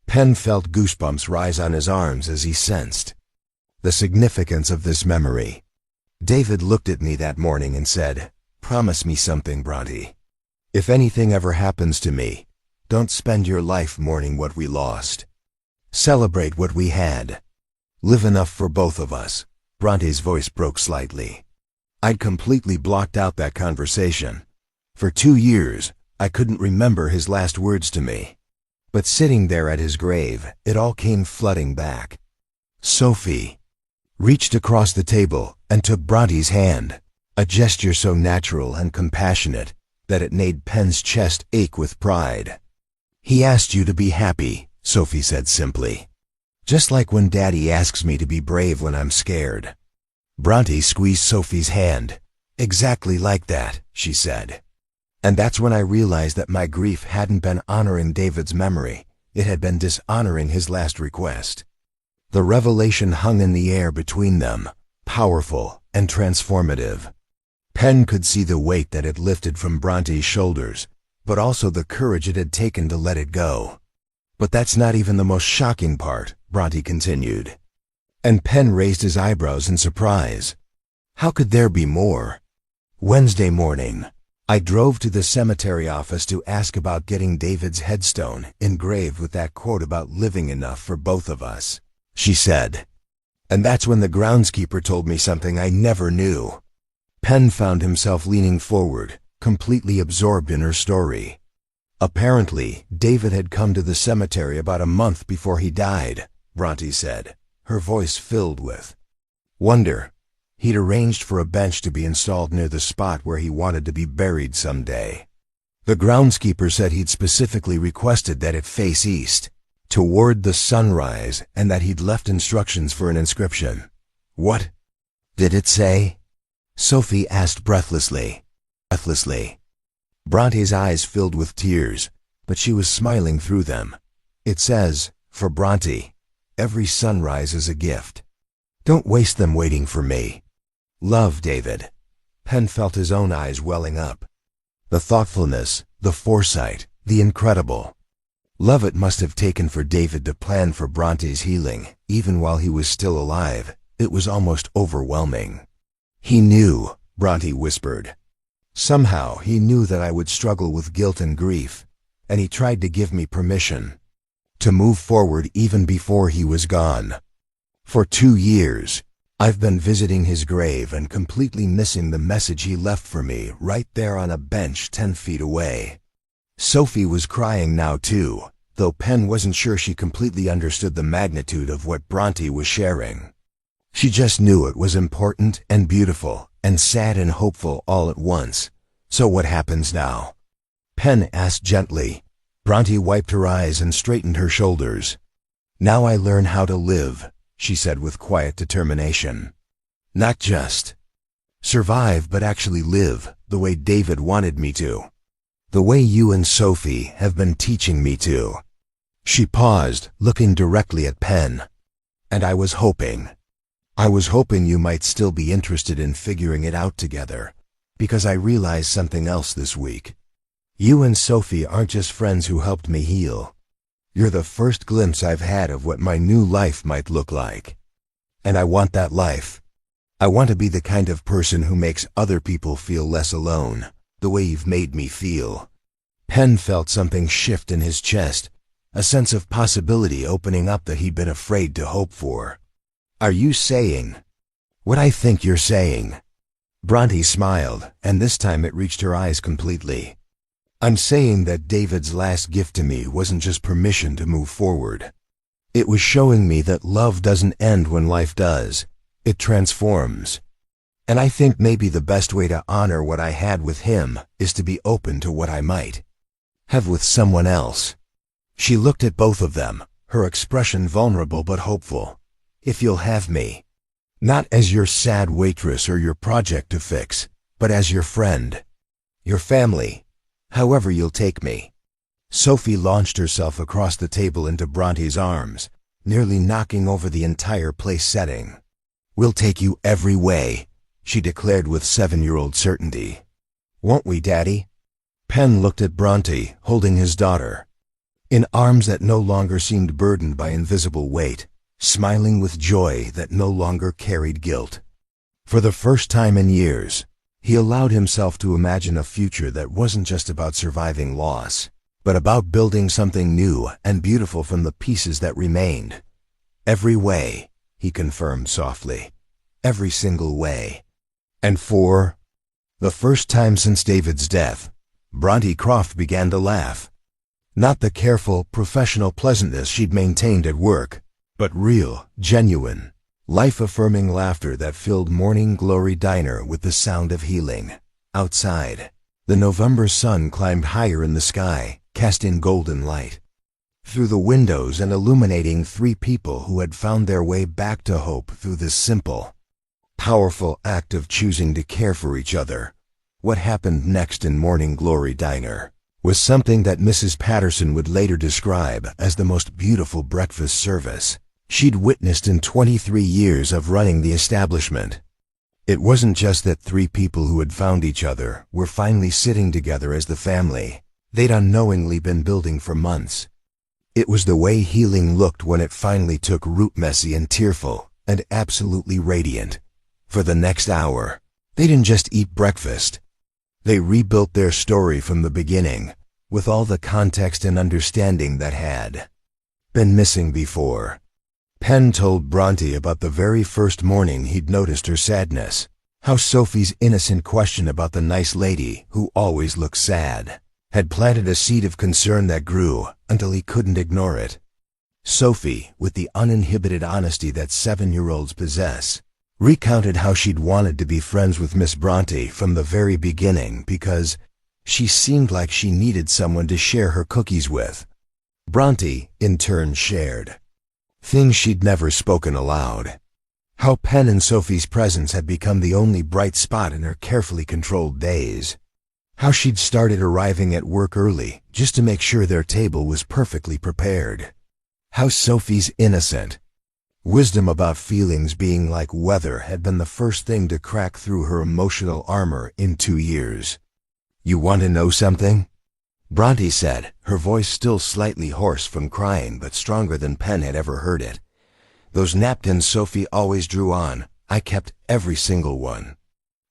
Penn felt goosebumps rise on his arms as he sensed the significance of this memory. "David looked at me that morning and said, 'Promise me something, Bronte. If anything ever happens to me, don't spend your life mourning what we lost. Celebrate what we had. Live enough for both of us.'" Bronte's voice broke slightly. "I'd completely blocked out that conversation. For 2 years, I couldn't remember his last words to me. But sitting there at his grave, it all came flooding back." Sophie reached across the table and took Bronte's hand, a gesture so natural and compassionate that it made Penn's chest ache with pride. "He asked you to be happy," Sophie said simply. "Just like when Daddy asks me to be brave when I'm scared." Bronte squeezed Sophie's hand. "Exactly like that," she said. "And that's when I realized that my grief hadn't been honoring David's memory, it had been dishonoring his last request." The revelation hung in the air between them, powerful and transformative. Penn could see the weight that had lifted from Bronte's shoulders, but also the courage it had taken to let it go. "But that's not even the most shocking part," Bronte continued. And Penn raised his eyebrows in surprise. How could there be more? Wednesday morning, I drove to the cemetery office to ask about getting David's headstone engraved with that quote about living enough for both of us, she said. And that's when the groundskeeper told me something I never knew. Penn found himself leaning forward, completely absorbed in her story. Apparently, David had come to the cemetery about a month before he died, Bronte said, her voice filled with wonder. He'd arranged for a bench to be installed near the spot where he wanted to be buried someday. The groundskeeper said he'd specifically requested that it face east, toward the sunrise, and that he'd left instructions for an inscription. What did it say? Sophie asked breathlessly. Bronte's eyes filled with tears, but she was smiling through them. It says, for Bronte, every sunrise is a gift. Don't waste them waiting for me. Love, David. Penn felt his own eyes welling up. The thoughtfulness, the foresight, the incredible. Love it must have taken for David to plan for Bronte's healing, even while he was still alive. It was almost overwhelming. He knew, Bronte whispered. Somehow he knew that I would struggle with guilt and grief, and he tried to give me permission to move forward even before he was gone. For 2 years, I've been visiting his grave and completely missing the message he left for me right there on a bench 10 feet away. Sophie was crying now too, though Penn wasn't sure she completely understood the magnitude of what Bronte was sharing. She just knew it was important and beautiful and sad and hopeful all at once. So what happens now? Penn asked gently. Bronte wiped her eyes and straightened her shoulders. Now I learn how to live, she said with quiet determination. Not just survive, but actually live the way David wanted me to. The way you and Sophie have been teaching me to. She paused, looking directly at Penn. And I was hoping you might still be interested in figuring it out together, because I realized something else this week. You and Sophie aren't just friends who helped me heal. You're the first glimpse I've had of what my new life might look like. And I want that life. I want to be the kind of person who makes other people feel less alone, the way you've made me feel. Penn felt something shift in his chest, a sense of possibility opening up that he'd been afraid to hope for. Are you saying what I think you're saying? Bronte smiled, and this time it reached her eyes completely. I'm saying that David's last gift to me wasn't just permission to move forward. It was showing me that love doesn't end when life does. It transforms. And I think maybe the best way to honor what I had with him is to be open to what I might have with someone else. She looked at both of them, her expression vulnerable but hopeful. If you'll have me. Not as your sad waitress or your project to fix, but as your friend. Your family. However you'll take me. Sophie launched herself across the table into Bronte's arms, nearly knocking over the entire place setting. We'll take you every way, she declared with 7-year-old certainty. Won't we, Daddy? Penn looked at Bronte, holding his daughter, in arms that no longer seemed burdened by invisible weight, smiling with joy that no longer carried guilt. For the first time in years, he allowed himself to imagine a future that wasn't just about surviving loss, but about building something new and beautiful from the pieces that remained. Every way, he confirmed softly. Every single way. And for the first time since David's death, Bronte Croft began to laugh. Not the careful, professional pleasantness she'd maintained at work, but real, genuine, life-affirming laughter that filled Morning Glory Diner with the sound of healing. Outside, the November sun climbed higher in the sky, casting golden light through the windows and illuminating 3 people who had found their way back to hope through this simple, powerful act of choosing to care for each other. What happened next in Morning Glory Diner was something that Mrs. Patterson would later describe as the most beautiful breakfast service she'd witnessed in 23 years of running the establishment. It wasn't just that 3 people who had found each other were finally sitting together as the family they'd unknowingly been building for months. It was the way healing looked when it finally took root, messy and tearful, and absolutely radiant. For the next hour, they didn't just eat breakfast. They rebuilt their story from the beginning, with all the context and understanding that had been missing before. Penn told Bronte about the very first morning he'd noticed her sadness, how Sophie's innocent question about the nice lady who always looked sad had planted a seed of concern that grew until he couldn't ignore it. Sophie, with the uninhibited honesty that 7-year-olds possess, recounted how she'd wanted to be friends with Miss Bronte from the very beginning because she seemed like she needed someone to share her cookies with. Bronte, in turn, shared things she'd never spoken aloud. How Penn and Sophie's presence had become the only bright spot in her carefully controlled days. How she'd started arriving at work early just to make sure their table was perfectly prepared. How Sophie's innocent wisdom about feelings being like weather had been the first thing to crack through her emotional armor in 2 years. "You want to know something?" Bronte said, her voice still slightly hoarse from crying but stronger than Penn had ever heard it. "Those napkins Sophie always drew on, I kept every single one.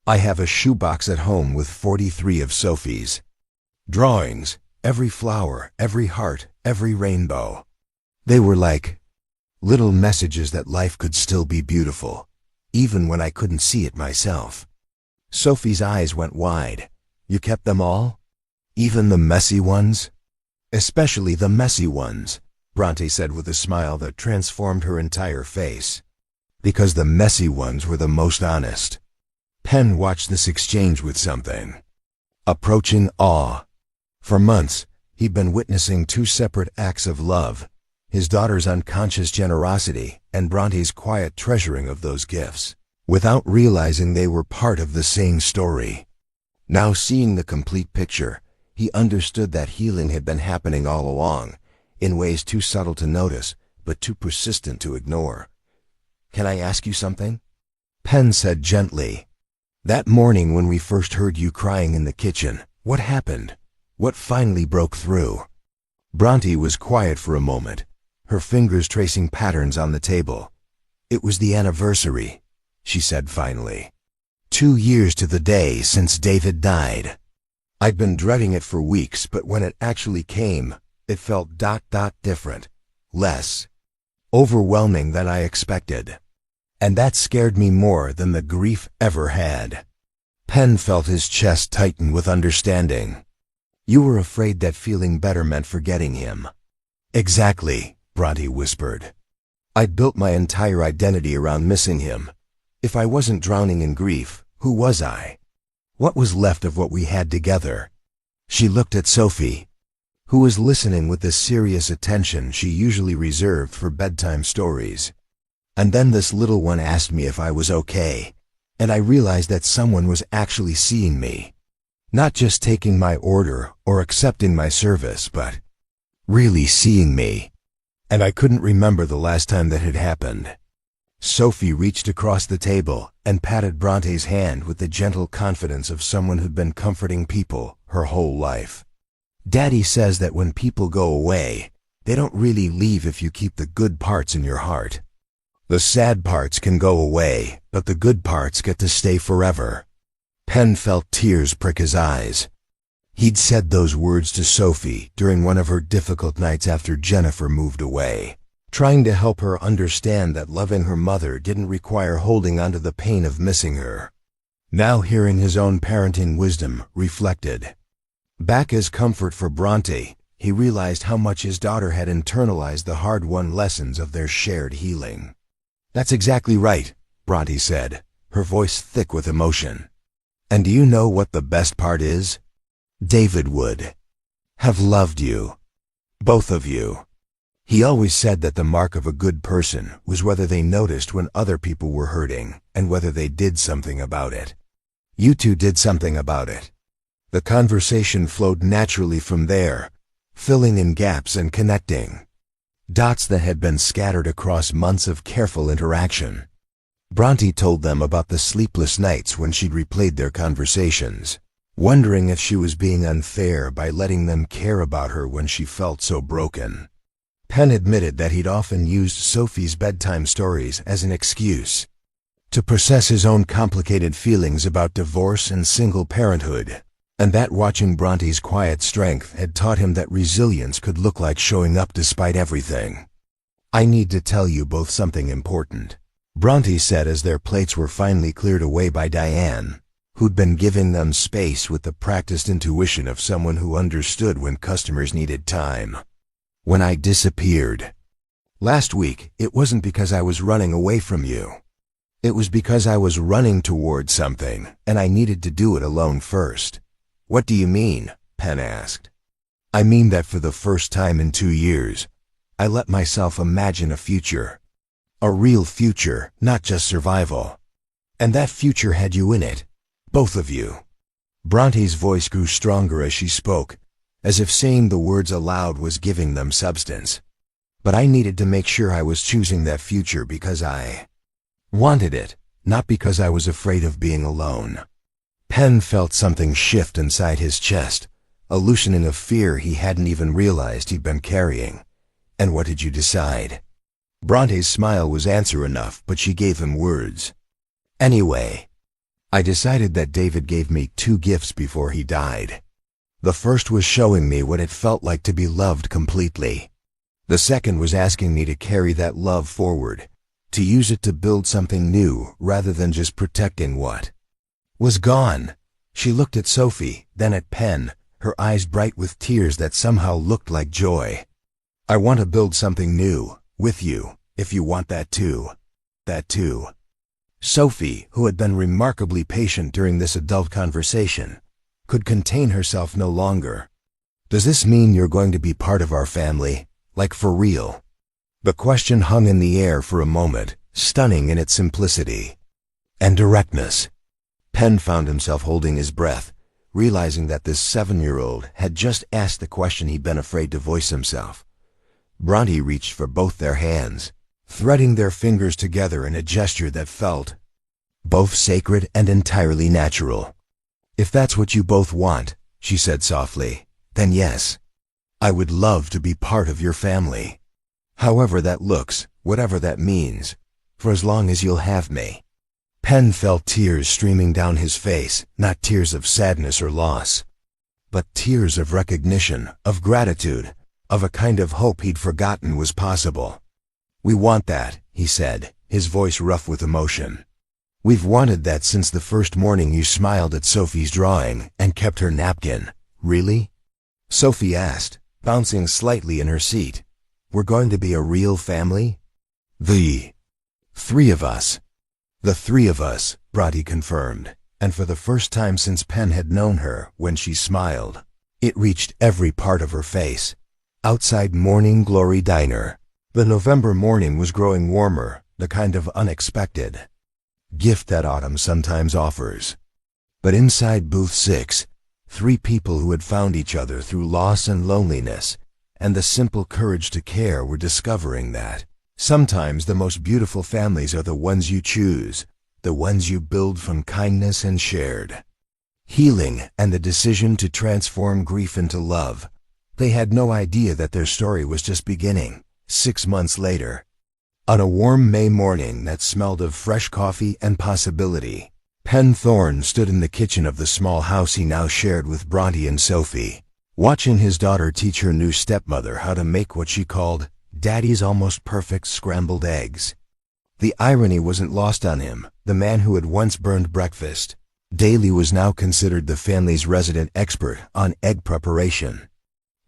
I have a shoebox at home with 43 of Sophie's drawings, every flower, every heart, every rainbow. They were like little messages that life could still be beautiful, even when I couldn't see it myself." Sophie's eyes went wide. "You kept them all? Even the messy ones?" "Especially the messy ones," Bronte said with a smile that transformed her entire face. "Because the messy ones were the most honest." Penn watched this exchange with something approaching awe. For months, he'd been witnessing 2 separate acts of love, his daughter's unconscious generosity and Bronte's quiet treasuring of those gifts, without realizing they were part of the same story. Now, seeing the complete picture, he understood that healing had been happening all along, in ways too subtle to notice, but too persistent to ignore. "Can I ask you something?" Penn said gently. "That morning when we first heard you crying in the kitchen, what happened? What finally broke through?" Bronte was quiet for a moment, her fingers tracing patterns on the table. "It was the anniversary," she said finally. 2 years to the day since David died. I'd been dreading it for weeks, but when it actually came, it felt different, less overwhelming than I expected. And that scared me more than the grief ever had." Penn felt his chest tighten with understanding. "You were afraid that feeling better meant forgetting him." "Exactly," Bronte whispered. "I'd built my entire identity around missing him. If I wasn't drowning in grief, who was I? What was left of what we had together?" She looked at Sophie, who was listening with the serious attention she usually reserved for bedtime stories. "And then this little one asked me if I was okay, and I realized that someone was actually seeing me. Not just taking my order or accepting my service, but really seeing me. And I couldn't remember the last time that had happened." Sophie reached across the table and patted Bronte's hand with the gentle confidence of someone who'd been comforting people her whole life. "Daddy says that when people go away, they don't really leave if you keep the good parts in your heart. The sad parts can go away, but the good parts get to stay forever." Penn felt tears prick his eyes. He'd said those words to Sophie during one of her difficult nights after Jennifer moved away, trying to help her understand that loving her mother didn't require holding onto the pain of missing her. Now, hearing his own parenting wisdom reflected back as comfort for Bronte, he realized how much his daughter had internalized the hard-won lessons of their shared healing. "That's exactly right," Bronte said, her voice thick with emotion. "And do you know what the best part is? David would have loved you. Both of you. He always said that the mark of a good person was whether they noticed when other people were hurting and whether they did something about it. You two did something about it." The conversation flowed naturally from there, filling in gaps and connecting dots that had been scattered across months of careful interaction. Bronte told them about the sleepless nights when she'd replayed their conversations, wondering if she was being unfair by letting them care about her when she felt so broken. Penn admitted that he'd often used Sophie's bedtime stories as an excuse to process his own complicated feelings about divorce and single parenthood, And that watching Bronte's quiet strength had taught him that resilience could look like showing up despite everything. "I need to tell you both something important," Bronte said as their plates were finally cleared away by Diane, who'd been giving them space with the practiced intuition of someone who understood when customers needed time. "When I disappeared last week, it wasn't because I was running away from you. It was because I was running towards something, and I needed to do it alone first." "What do you mean?" Penn asked. "I mean that for the first time in 2 years, I let myself imagine a future. A real future, not just survival. And that future had you in it. Both of you." Bronte's voice grew stronger as she spoke, as if saying the words aloud was giving them substance. "But I needed to make sure I was choosing that future because I wanted it, not because I was afraid of being alone." Penn felt something shift inside his chest, a loosening of fear he hadn't even realized he'd been carrying. "And what did you decide?" Bronte's smile was answer enough, but she gave him words. "Anyway, I decided that David gave me 2 gifts before he died. The first was showing me what it felt like to be loved completely. The second was asking me to carry that love forward, to use it to build something new rather than just protecting what was gone." She looked at Sophie, then at Penn, her eyes bright with tears that somehow looked like joy. "I want to build something new, with you, if you want that too." "That too." Sophie, who had been remarkably patient during this adult conversation, could contain herself no longer. "Does this mean you're going to be part of our family? Like for real?" The question hung in the air for a moment, stunning in its simplicity and directness. Penn found himself holding his breath, realizing that this 7-year-old had just asked the question he'd been afraid to voice himself. Bronte reached for both their hands, threading their fingers together in a gesture that felt both sacred and entirely natural. "If that's what you both want," she said softly, "then yes. I would love to be part of your family. However that looks, whatever that means, for as long as you'll have me." Penn felt tears streaming down his face, not tears of sadness or loss, but tears of recognition, of gratitude, of a kind of hope he'd forgotten was possible. "We want that," he said, his voice rough with emotion. "We've wanted that since the first morning you smiled at Sophie's drawing and kept her napkin." "Really?" Sophie asked, bouncing slightly in her seat. "We're going to be a real family?" "The 3 of us." "The 3 of us," Bronte confirmed, and for the first time since Penn had known her, when she smiled, it reached every part of her face. Outside Morning Glory Diner, the November morning was growing warmer, the kind of unexpected gift that autumn sometimes offers. But inside Booth 6, 3 people who had found each other through loss and loneliness, and the simple courage to care were discovering that sometimes the most beautiful families are the ones you choose, the ones you build from kindness and shared healing and the decision to transform grief into love. They had no idea that their story was just beginning. 6 months later, on a warm May morning that smelled of fresh coffee and possibility, Penn Thorne stood in the kitchen of the small house he now shared with Bronte and Sophie, watching his daughter teach her new stepmother how to make what she called Daddy's almost perfect scrambled eggs. The irony wasn't lost on him. The man who had once burned breakfast daily was now considered the family's resident expert on egg preparation.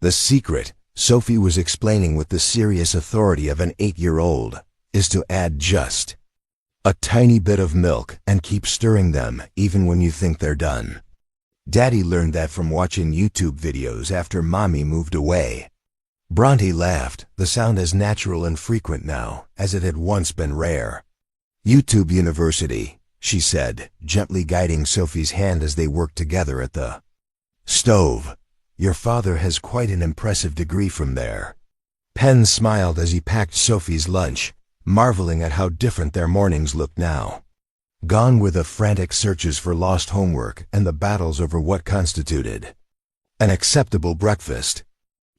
The secret, Sophie was explaining with the serious authority of an 8-year-old, is to add just a tiny bit of milk and keep stirring them even when you think they're done. Daddy learned that from watching YouTube videos after Mommy moved away. Bronte laughed, the sound as natural and frequent now as it had once been rare. "YouTube University," she said, gently guiding Sophie's hand as they worked together at the stove. "Your father has quite an impressive degree from there." Penn smiled as he packed Sophie's lunch, marveling at how different their mornings looked now. Gone were the frantic searches for lost homework and the battles over what constituted an acceptable breakfast.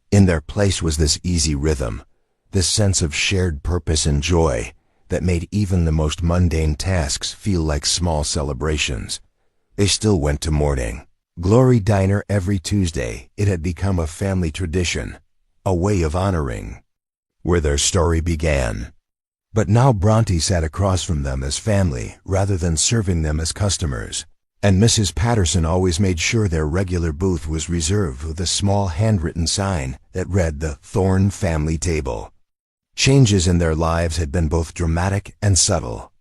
In their place was this easy rhythm, this sense of shared purpose and joy that made even the most mundane tasks feel like small celebrations. They still went to morning, Glory Diner every Tuesday, it had become a family tradition, a way of honoring where their story began. But now Bronte sat across from them as family rather than serving them as customers, and Mrs. Patterson always made sure their regular booth was reserved with a small handwritten sign that read the Thorne Family Table. Changes in their lives had been both dramatic and subtle.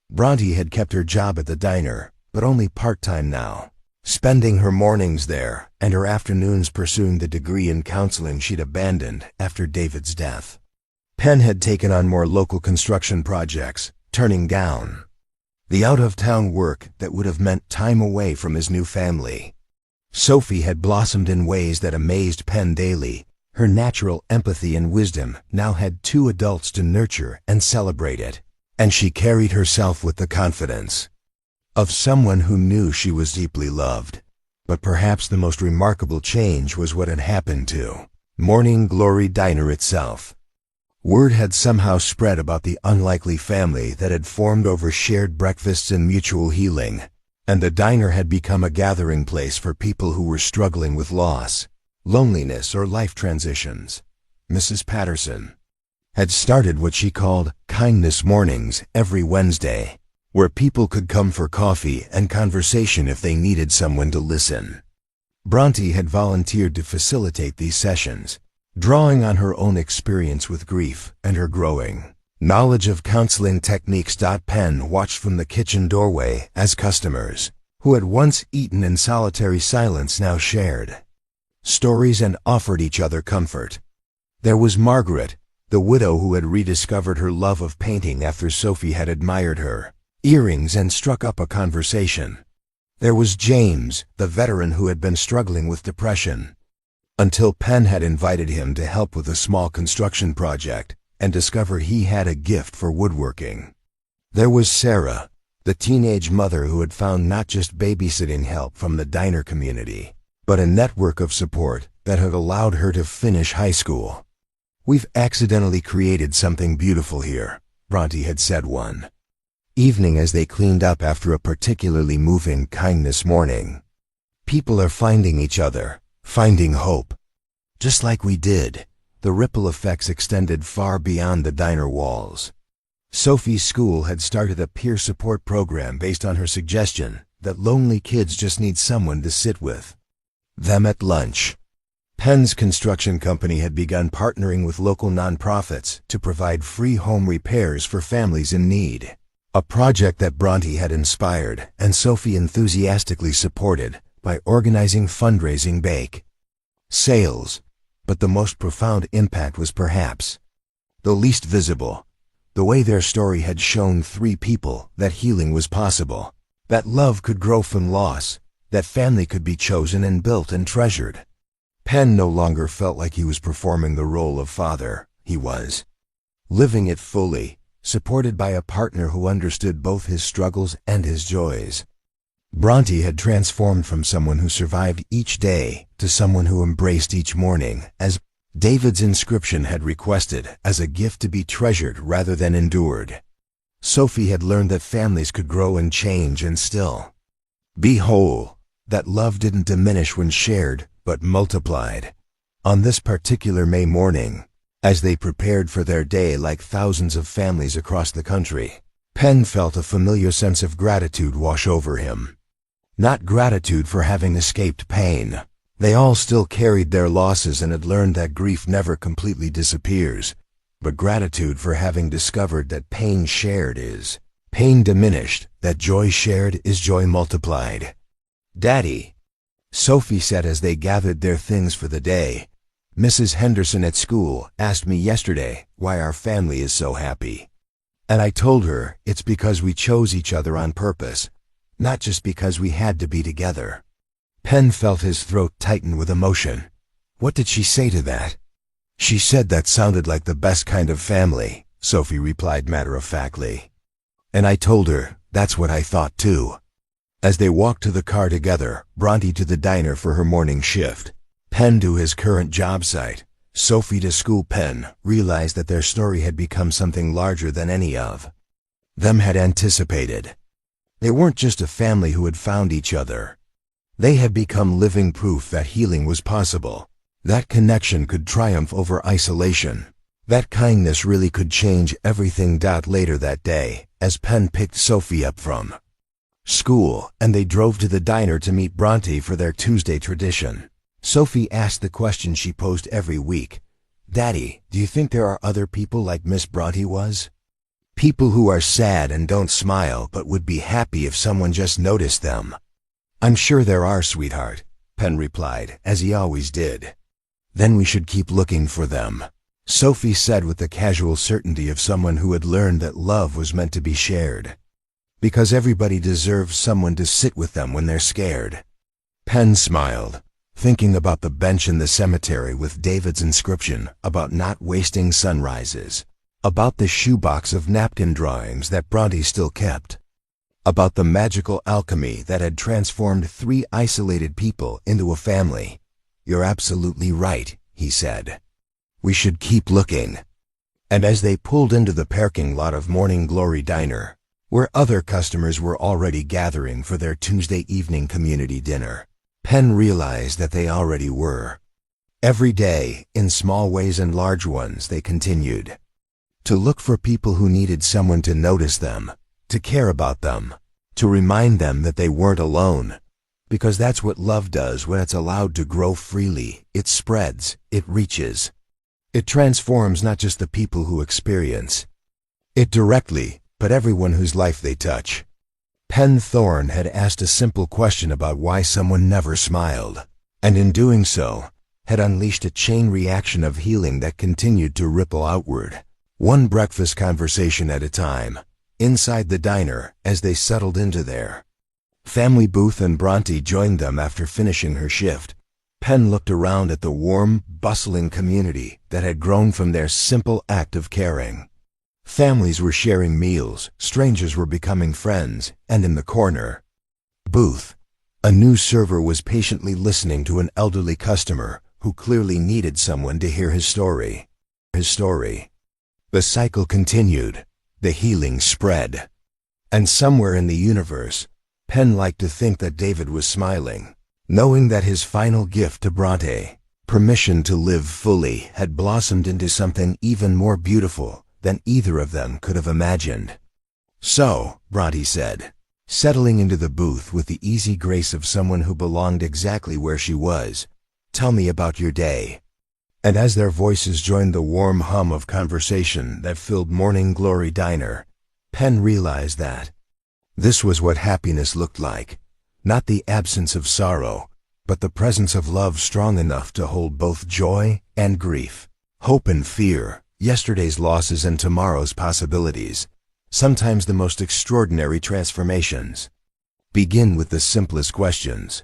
Bronte had kept her job at the diner, but only part-time now, spending her mornings there and her afternoons pursuing the degree in counseling she'd abandoned after David's death. Penn had taken on more local construction projects, turning down the out-of-town work that would have meant time away from his new family. Sophie had blossomed in ways that amazed Penn daily. Her natural empathy and wisdom now had two adults to nurture and celebrate it, and she carried herself with the confidence of someone who knew she was deeply loved. But perhaps the most remarkable change was what had happened to Morning Glory Diner itself. Word had somehow spread about the unlikely family that had formed over shared breakfasts and mutual healing, and the diner had become a gathering place for people who were struggling with loss, loneliness, or life transitions. Mrs. Patterson had started what she called kindness mornings every Wednesday, where people could come for coffee and conversation if they needed someone to listen. Bronte had volunteered to facilitate these sessions, drawing on her own experience with grief and her growing knowledge of counseling techniques. Penn watched from the kitchen doorway as customers, who had once eaten in solitary silence, now shared stories and offered each other comfort. There was Margaret, the widow who had rediscovered her love of painting after Sophie had admired her earrings and struck up a conversation. There was James, the veteran who had been struggling with depression, until Penn had invited him to help with a small construction project and discover he had a gift for woodworking. There was Sarah, the teenage mother who had found not just babysitting help from the diner community, but a network of support that had allowed her to finish high school. "We've accidentally created something beautiful here," Bronte had said one evening as they cleaned up after a particularly moving kindness morning. "People are finding each other, finding hope. Just like we did." The ripple effects extended far beyond the diner walls. Sophie's school had started a peer support program based on her suggestion that lonely kids just need someone to sit with them at lunch. Penn's construction company had begun partnering with local nonprofits to provide free home repairs for families in need, a project that Bronte had inspired and Sophie enthusiastically supported by organizing fundraising bake sales. But the most profound impact was perhaps the least visible: the way their story had shown three people that healing was possible, that love could grow from loss, that family could be chosen and built and treasured. Penn no longer felt like he was performing the role of father. He was living it fully, supported by a partner who understood both his struggles and his joys. Bronte had transformed from someone who survived each day to someone who embraced each morning, as David's inscription had requested, as a gift to be treasured rather than endured. Sophie had learned that families could grow and change and still be whole, that love didn't diminish when shared, but multiplied. On this particular May morning, as they prepared for their day like thousands of families across the country, Penn felt a familiar sense of gratitude wash over him. Not gratitude for having escaped pain. They all still carried their losses and had learned that grief never completely disappears, but gratitude for having discovered that pain shared is pain diminished, that joy shared is joy multiplied. "Daddy," Sophie said as they gathered their things for the day, "Mrs. Henderson at school asked me yesterday why our family is so happy. And I told her it's because we chose each other on purpose, not just because we had to be together." Penn felt his throat tighten with emotion. What did she say to that? "She said that sounded like the best kind of family," Sophie replied matter-of-factly. "And I told her that's what I thought too." As they walked to the car together, Bronte to the diner for her morning shift, Penn to his current job site, Sophie to school, Penn realized that their story had become something larger than any of them had anticipated. They weren't just a family who had found each other. They had become living proof that healing was possible, that connection could triumph over isolation, that kindness really could change everything. Later that day, as Penn picked Sophie up from school and they drove to the diner to meet Bronte for their Tuesday tradition, Sophie asked the question she posed every week. "Daddy, do you think there are other people like Miss Bronte was? People who are sad and don't smile but would be happy if someone just noticed them?" "I'm sure there are, sweetheart," Penn replied, as he always did. "Then we should keep looking for them," Sophie said with the casual certainty of someone who had learned that love was meant to be shared. Because everybody deserves someone to sit with them when they're scared. Penn smiled, thinking about the bench in the cemetery with David's inscription about not wasting sunrises, about the shoebox of napkin drawings that Bronte still kept, about the magical alchemy that had transformed 3 isolated people into a family. "You're absolutely right," he said. "We should keep looking." And as they pulled into the parking lot of Morning Glory Diner, where other customers were already gathering for their Tuesday evening community dinner, Penn realized that they already were. Every day, in small ways and large ones, they continued to look for people who needed someone to notice them, to care about them, to remind them that they weren't alone. Because that's what love does when it's allowed to grow freely. It spreads, it reaches. It transforms not just the people who experience it directly, but everyone whose life they touch. Penn Thorne had asked a simple question about why someone never smiled, and in doing so, had unleashed a chain reaction of healing that continued to ripple outward, one breakfast conversation at a time, inside the diner as they settled into their family booth and Bronte joined them after finishing her shift. Penn looked around at the warm, bustling community that had grown from their simple act of caring. Families were sharing meals, strangers were becoming friends, and in the corner booth, a new server was patiently listening to an elderly customer who clearly needed someone to hear his story. The cycle continued, the healing spread. And somewhere in the universe, Penn liked to think that David was smiling, knowing that his final gift to Bronte, permission to live fully, had blossomed into something even more beautiful than either of them could have imagined. "So," Bronte said, settling into the booth with the easy grace of someone who belonged exactly where she was, "tell me about your day." And as their voices joined the warm hum of conversation that filled Morning Glory Diner, Penn realized that this was what happiness looked like, not the absence of sorrow, but the presence of love strong enough to hold both joy and grief, hope and fear, yesterday's losses and tomorrow's possibilities. Sometimes the most extraordinary transformations begin with the simplest questions.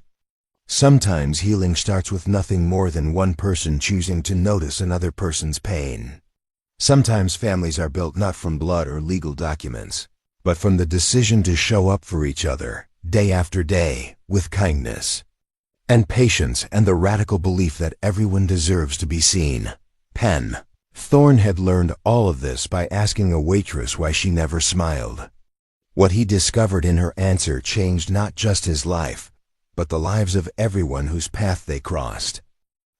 Sometimes healing starts with nothing more than one person choosing to notice another person's pain. Sometimes families are built not from blood or legal documents, but from the decision to show up for each other, day after day, with kindness and patience and the radical belief that everyone deserves to be seen. Penn Thorne had learned all of this by asking a waitress why she never smiled. What he discovered in her answer changed not just his life, but the lives of everyone whose path they crossed.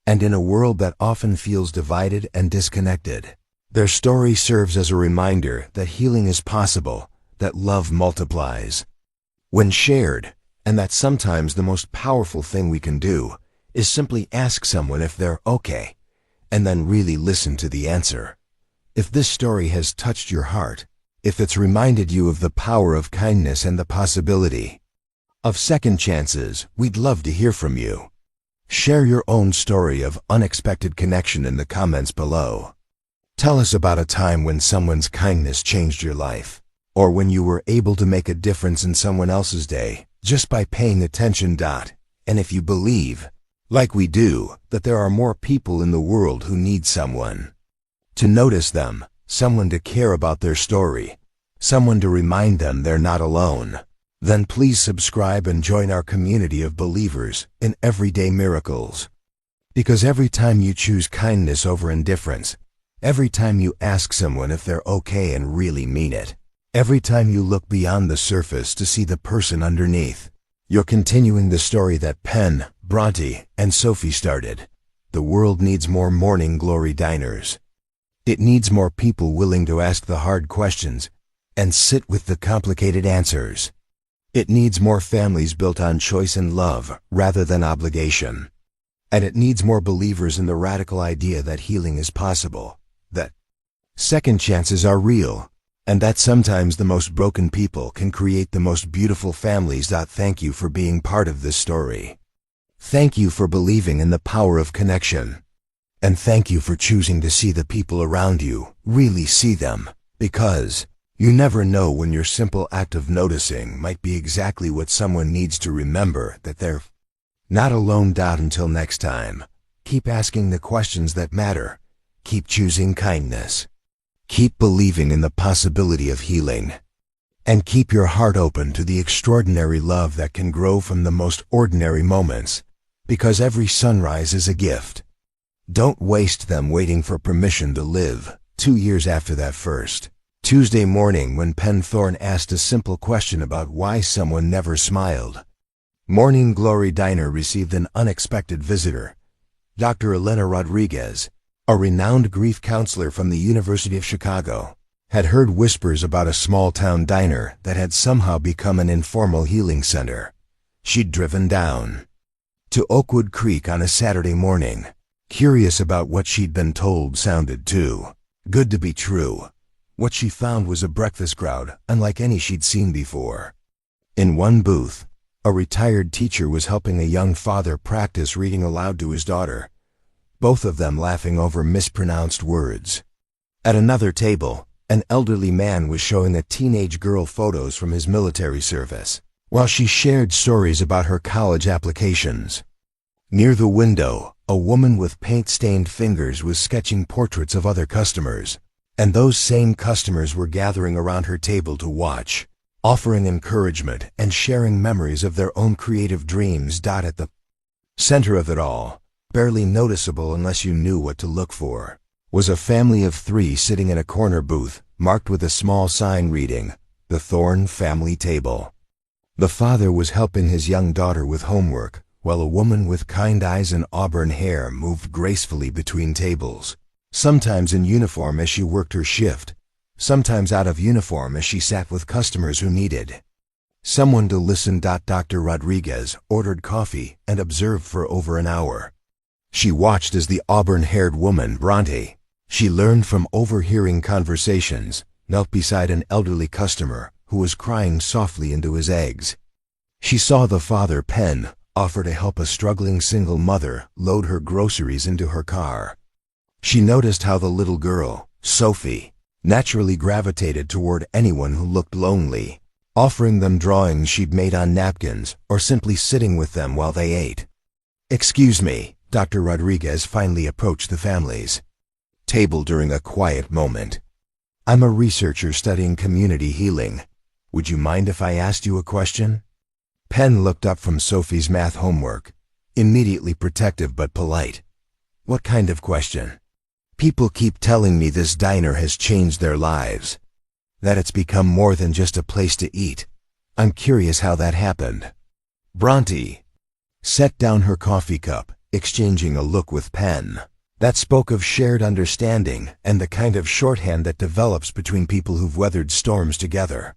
And in a world that often feels divided and disconnected, their story serves as a reminder that healing is possible, that love multiplies when shared, and that sometimes the most powerful thing we can do is simply ask someone if they're okay, and then really listen to the answer. If this story has touched your heart, if it's reminded you of the power of kindness and the possibility of second chances, we'd love to hear from you. Share your own story of unexpected connection in the comments below. Tell us about a time when someone's kindness changed your life, or when you were able to make a difference in someone else's day just by paying attention. And if you believe, like we do, that there are more people in the world who need someone to notice them, someone to care about their story, someone to remind them they're not alone, then please subscribe and join our community of believers in everyday miracles. Because every time you choose kindness over indifference, every time you ask someone if they're okay and really mean it, every time you look beyond the surface to see the person underneath, You're continuing the story that Penn, Bronte, and Sophie started. The world needs more morning glory diners. It needs more people willing to ask the hard questions and sit with the complicated answers. It needs more families built on choice and love rather than obligation. And it needs more believers in the radical idea that healing is possible, that second chances are real, and that sometimes the most broken people can create the most beautiful families. Thank you for being part of this story. Thank you for believing in the power of connection. And thank you for choosing to see the people around you, really see them, because you never know when your simple act of noticing might be exactly what someone needs to remember that they're not alone. Until next time, keep asking the questions that matter. Keep choosing kindness. Keep believing in the possibility of healing. And keep your heart open to the extraordinary love that can grow from the most ordinary moments, because every sunrise is a gift. Don't waste them waiting for permission to live. 2 years after that first Tuesday morning when Penn Thorne asked a simple question about why someone never smiled, Morning Glory Diner received an unexpected visitor. Dr. Elena Rodriguez, a renowned grief counselor from the University of Chicago, had heard whispers about a small-town diner that had somehow become an informal healing center. She'd driven down to Oakwood Creek on a Saturday morning, curious about what she'd been told sounded too good to be true. What she found was a breakfast crowd unlike any she'd seen before. In one booth, a retired teacher was helping a young father practice reading aloud to his daughter, both of them laughing over mispronounced words. At another table, an elderly man was showing a teenage girl photos from his military service, while she shared stories about her college applications. Near the window, a woman with paint-stained fingers was sketching portraits of other customers, and those same customers were gathering around her table to watch, offering encouragement and sharing memories of their own creative dreams. At the center of it all, barely noticeable unless you knew what to look for, was a family of 3 sitting in a corner booth marked with a small sign reading, "The Thorne Family Table." The father was helping his young daughter with homework, while a woman with kind eyes and auburn hair moved gracefully between tables, sometimes in uniform as she worked her shift, sometimes out of uniform as she sat with customers who needed someone to listen. Dr. Rodriguez ordered coffee and observed for over an hour. She watched as the auburn-haired woman, Bronte, she learned from overhearing conversations, knelt beside an elderly customer who was crying softly into his eggs. She saw the father, Penn, offer to help a struggling single mother load her groceries into her car. She noticed how the little girl, Sophie, naturally gravitated toward anyone who looked lonely, offering them drawings she'd made on napkins or simply sitting with them while they ate. "Excuse me," Dr. Rodriguez finally approached the family's table during a quiet moment. "I'm a researcher studying community healing. Would you mind if I asked you a question?" Penn looked up from Sophie's math homework, immediately protective but polite. "What kind of question?" "People keep telling me this diner has changed their lives, that it's become more than just a place to eat. I'm curious how that happened." Bronte set down her coffee cup, exchanging a look with Penn that spoke of shared understanding and the kind of shorthand that develops between people who've weathered storms together.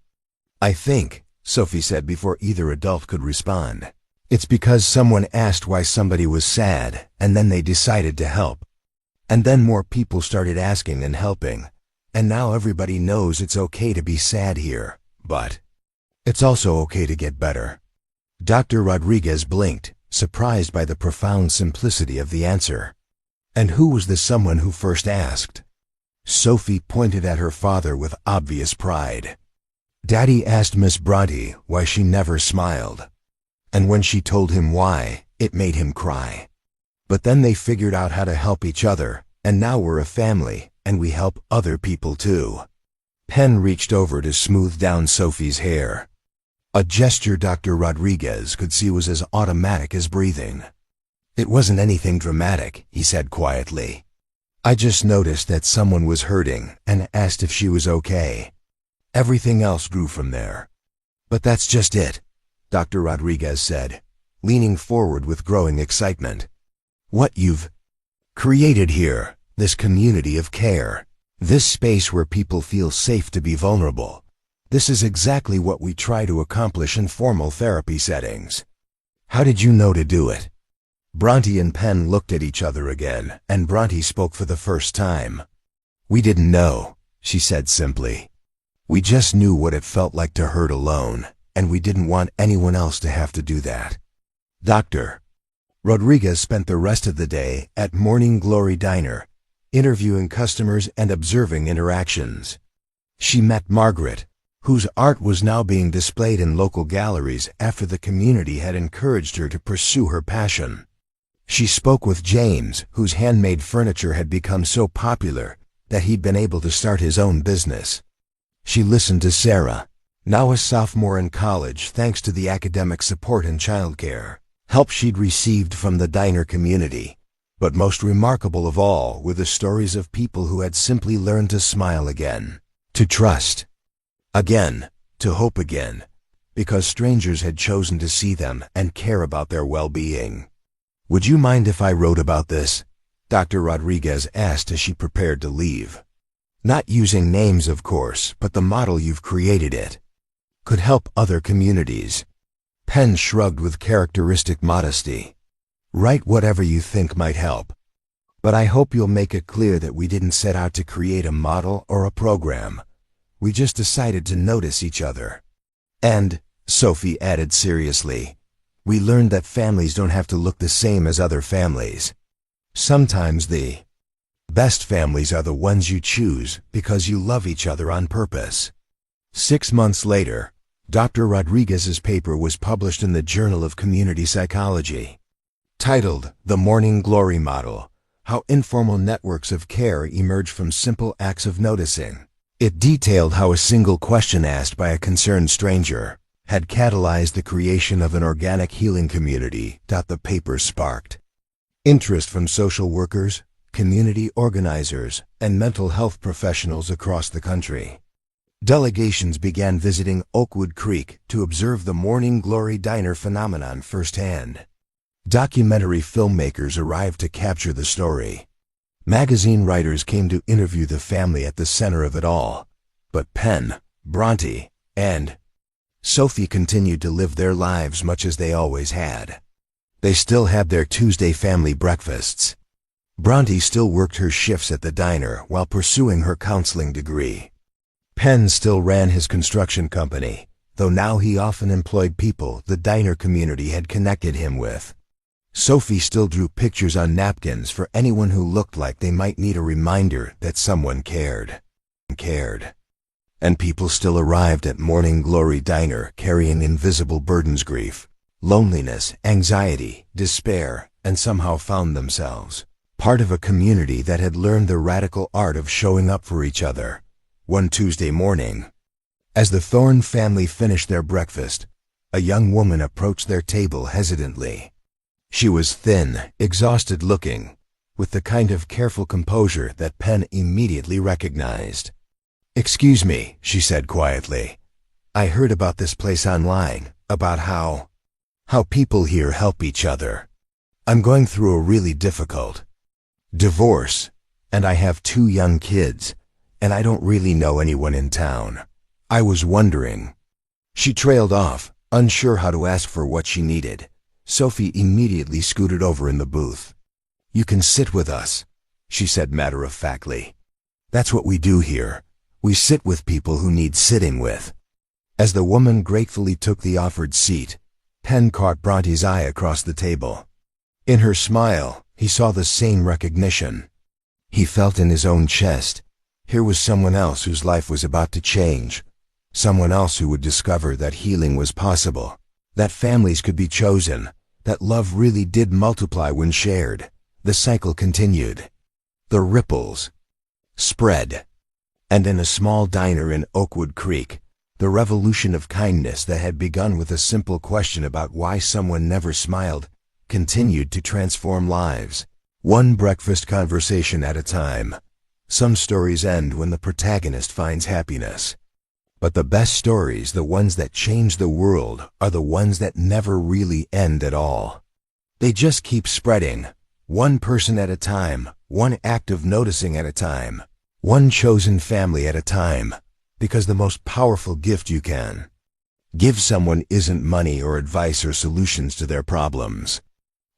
"I think," Sophie said before either adult could respond, "it's because someone asked why somebody was sad, and then they decided to help. And then more people started asking and helping, and now everybody knows it's okay to be sad here, but it's also okay to get better." Dr. Rodriguez blinked, surprised by the profound simplicity of the answer. "And who was the someone who first asked?" Sophie pointed at her father with obvious pride. "Daddy asked Miss Bronte why she never smiled. And when she told him why, it made him cry. But then they figured out how to help each other, and now we're a family, and we help other people too." Penn reached over to smooth down Sophie's hair, a gesture Dr. Rodriguez could see was as automatic as breathing. "It wasn't anything dramatic," he said quietly. "I just noticed that someone was hurting and asked if she was okay. Everything else grew from there. But that's just it. Dr. Rodriguez said, leaning forward with growing excitement. What you've created here, this community of care, this space where people feel safe to be vulnerable, this is exactly what we try to accomplish in formal therapy settings. How did you know to do it? Bronte and Penn looked at each other again, and Bronte spoke for the first time. We didn't know, she said simply. We just knew what it felt like to hurt alone, and we didn't want anyone else to have to do that. Dr. Rodriguez spent the rest of the day at Morning Glory Diner, interviewing customers and observing interactions. She met Margaret, whose art was now being displayed in local galleries after the community had encouraged her to pursue her passion. She spoke with James, whose handmade furniture had become so popular that he'd been able to start his own business. She listened to Sarah, now a sophomore in college thanks to the academic support and childcare help she'd received from the diner community. But most remarkable of all were the stories of people who had simply learned to smile again, to trust again, to hope again, because strangers had chosen to see them and care about their well-being. Would you mind if I wrote about this? Dr. Rodriguez asked as she prepared to leave. Not using names, of course, but the model you've created it could help other communities. Penn shrugged with characteristic modesty. Write whatever you think might help. But I hope you'll make it clear that we didn't set out to create a model or a program. We just decided to notice each other. And, Sophie added seriously, we learned that families don't have to look the same as other families. Sometimes the best families are the ones you choose because you love each other on purpose. 6 months later, Dr. Rodriguez's paper was published in the Journal of Community Psychology. Titled, The Morning Glory Model, How Informal Networks of Care Emerge from Simple Acts of Noticing. It detailed how a single question asked by a concerned stranger had catalyzed the creation of an organic healing community. The paper sparked interest from social workers, community organizers, and mental health professionals across the country. Delegations began visiting Oakwood Creek to observe the Morning Glory Diner phenomenon firsthand. Documentary filmmakers arrived to capture the story. Magazine writers came to interview the family at the center of it all. But Penn, Bronte, and Sophie continued to live their lives much as they always had. They still had their Tuesday family breakfasts. Bronte still worked her shifts at the diner while pursuing her counseling degree. Penn still ran his construction company, though now he often employed people the diner community had connected him with. Sophie still drew pictures on napkins for anyone who looked like they might need a reminder that someone cared. And people still arrived at Morning Glory Diner carrying invisible burdens: grief, loneliness, anxiety, despair, and somehow found themselves part of a community that had learned the radical art of showing up for each other. One Tuesday morning, as the Thorne family finished their breakfast, a young woman approached their table hesitantly. She was thin, exhausted looking, with the kind of careful composure that Penn immediately recognized. "Excuse me," she said quietly. "I heard about this place online, about how people here help each other. I'm going through a really difficult divorce, and I have 2 young kids, and I don't really know anyone in town. I was wondering." She trailed off, unsure how to ask for what she needed. Sophie immediately scooted over in the booth. "You can sit with us," she said matter-of-factly. "That's what we do here. We sit with people who need sitting with." As the woman gratefully took the offered seat, Penn caught Bronte's eye across the table. In her smile, he saw the same recognition. He felt in his own chest. Here was someone else whose life was about to change. Someone else who would discover that healing was possible, that families could be chosen, that love really did multiply when shared. The cycle continued. The ripples spread. And in a small diner in Oakwood Creek, the revolution of kindness that had begun with a simple question about why someone never smiled continued to transform lives, one breakfast conversation at a time. Some stories end when the protagonist finds happiness. But the best stories, the ones that change the world, are the ones that never really end at all. They just keep spreading, one person at a time, one act of noticing at a time, one chosen family at a time, because the most powerful gift you can give someone isn't money or advice or solutions to their problems.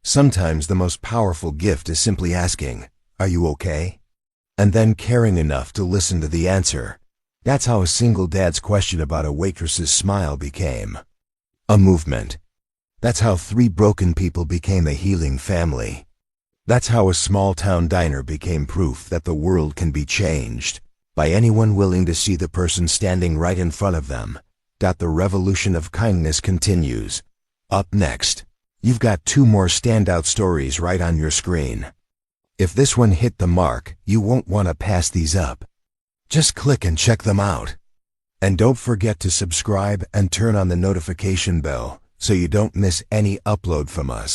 Sometimes the most powerful gift is simply asking, "Are you okay?" And then caring enough to listen to the answer. That's how a single dad's question about a waitress's smile became a movement. That's how 3 broken people became a healing family. That's how a small-town diner became proof that the world can be changed by anyone willing to see the person standing right in front of them. The revolution of kindness continues. Up next, you've got 2 more standout stories right on your screen. If this one hit the mark, you won't want to pass these up. Just click and check them out. And don't forget to subscribe and turn on the notification bell so you don't miss any upload from us.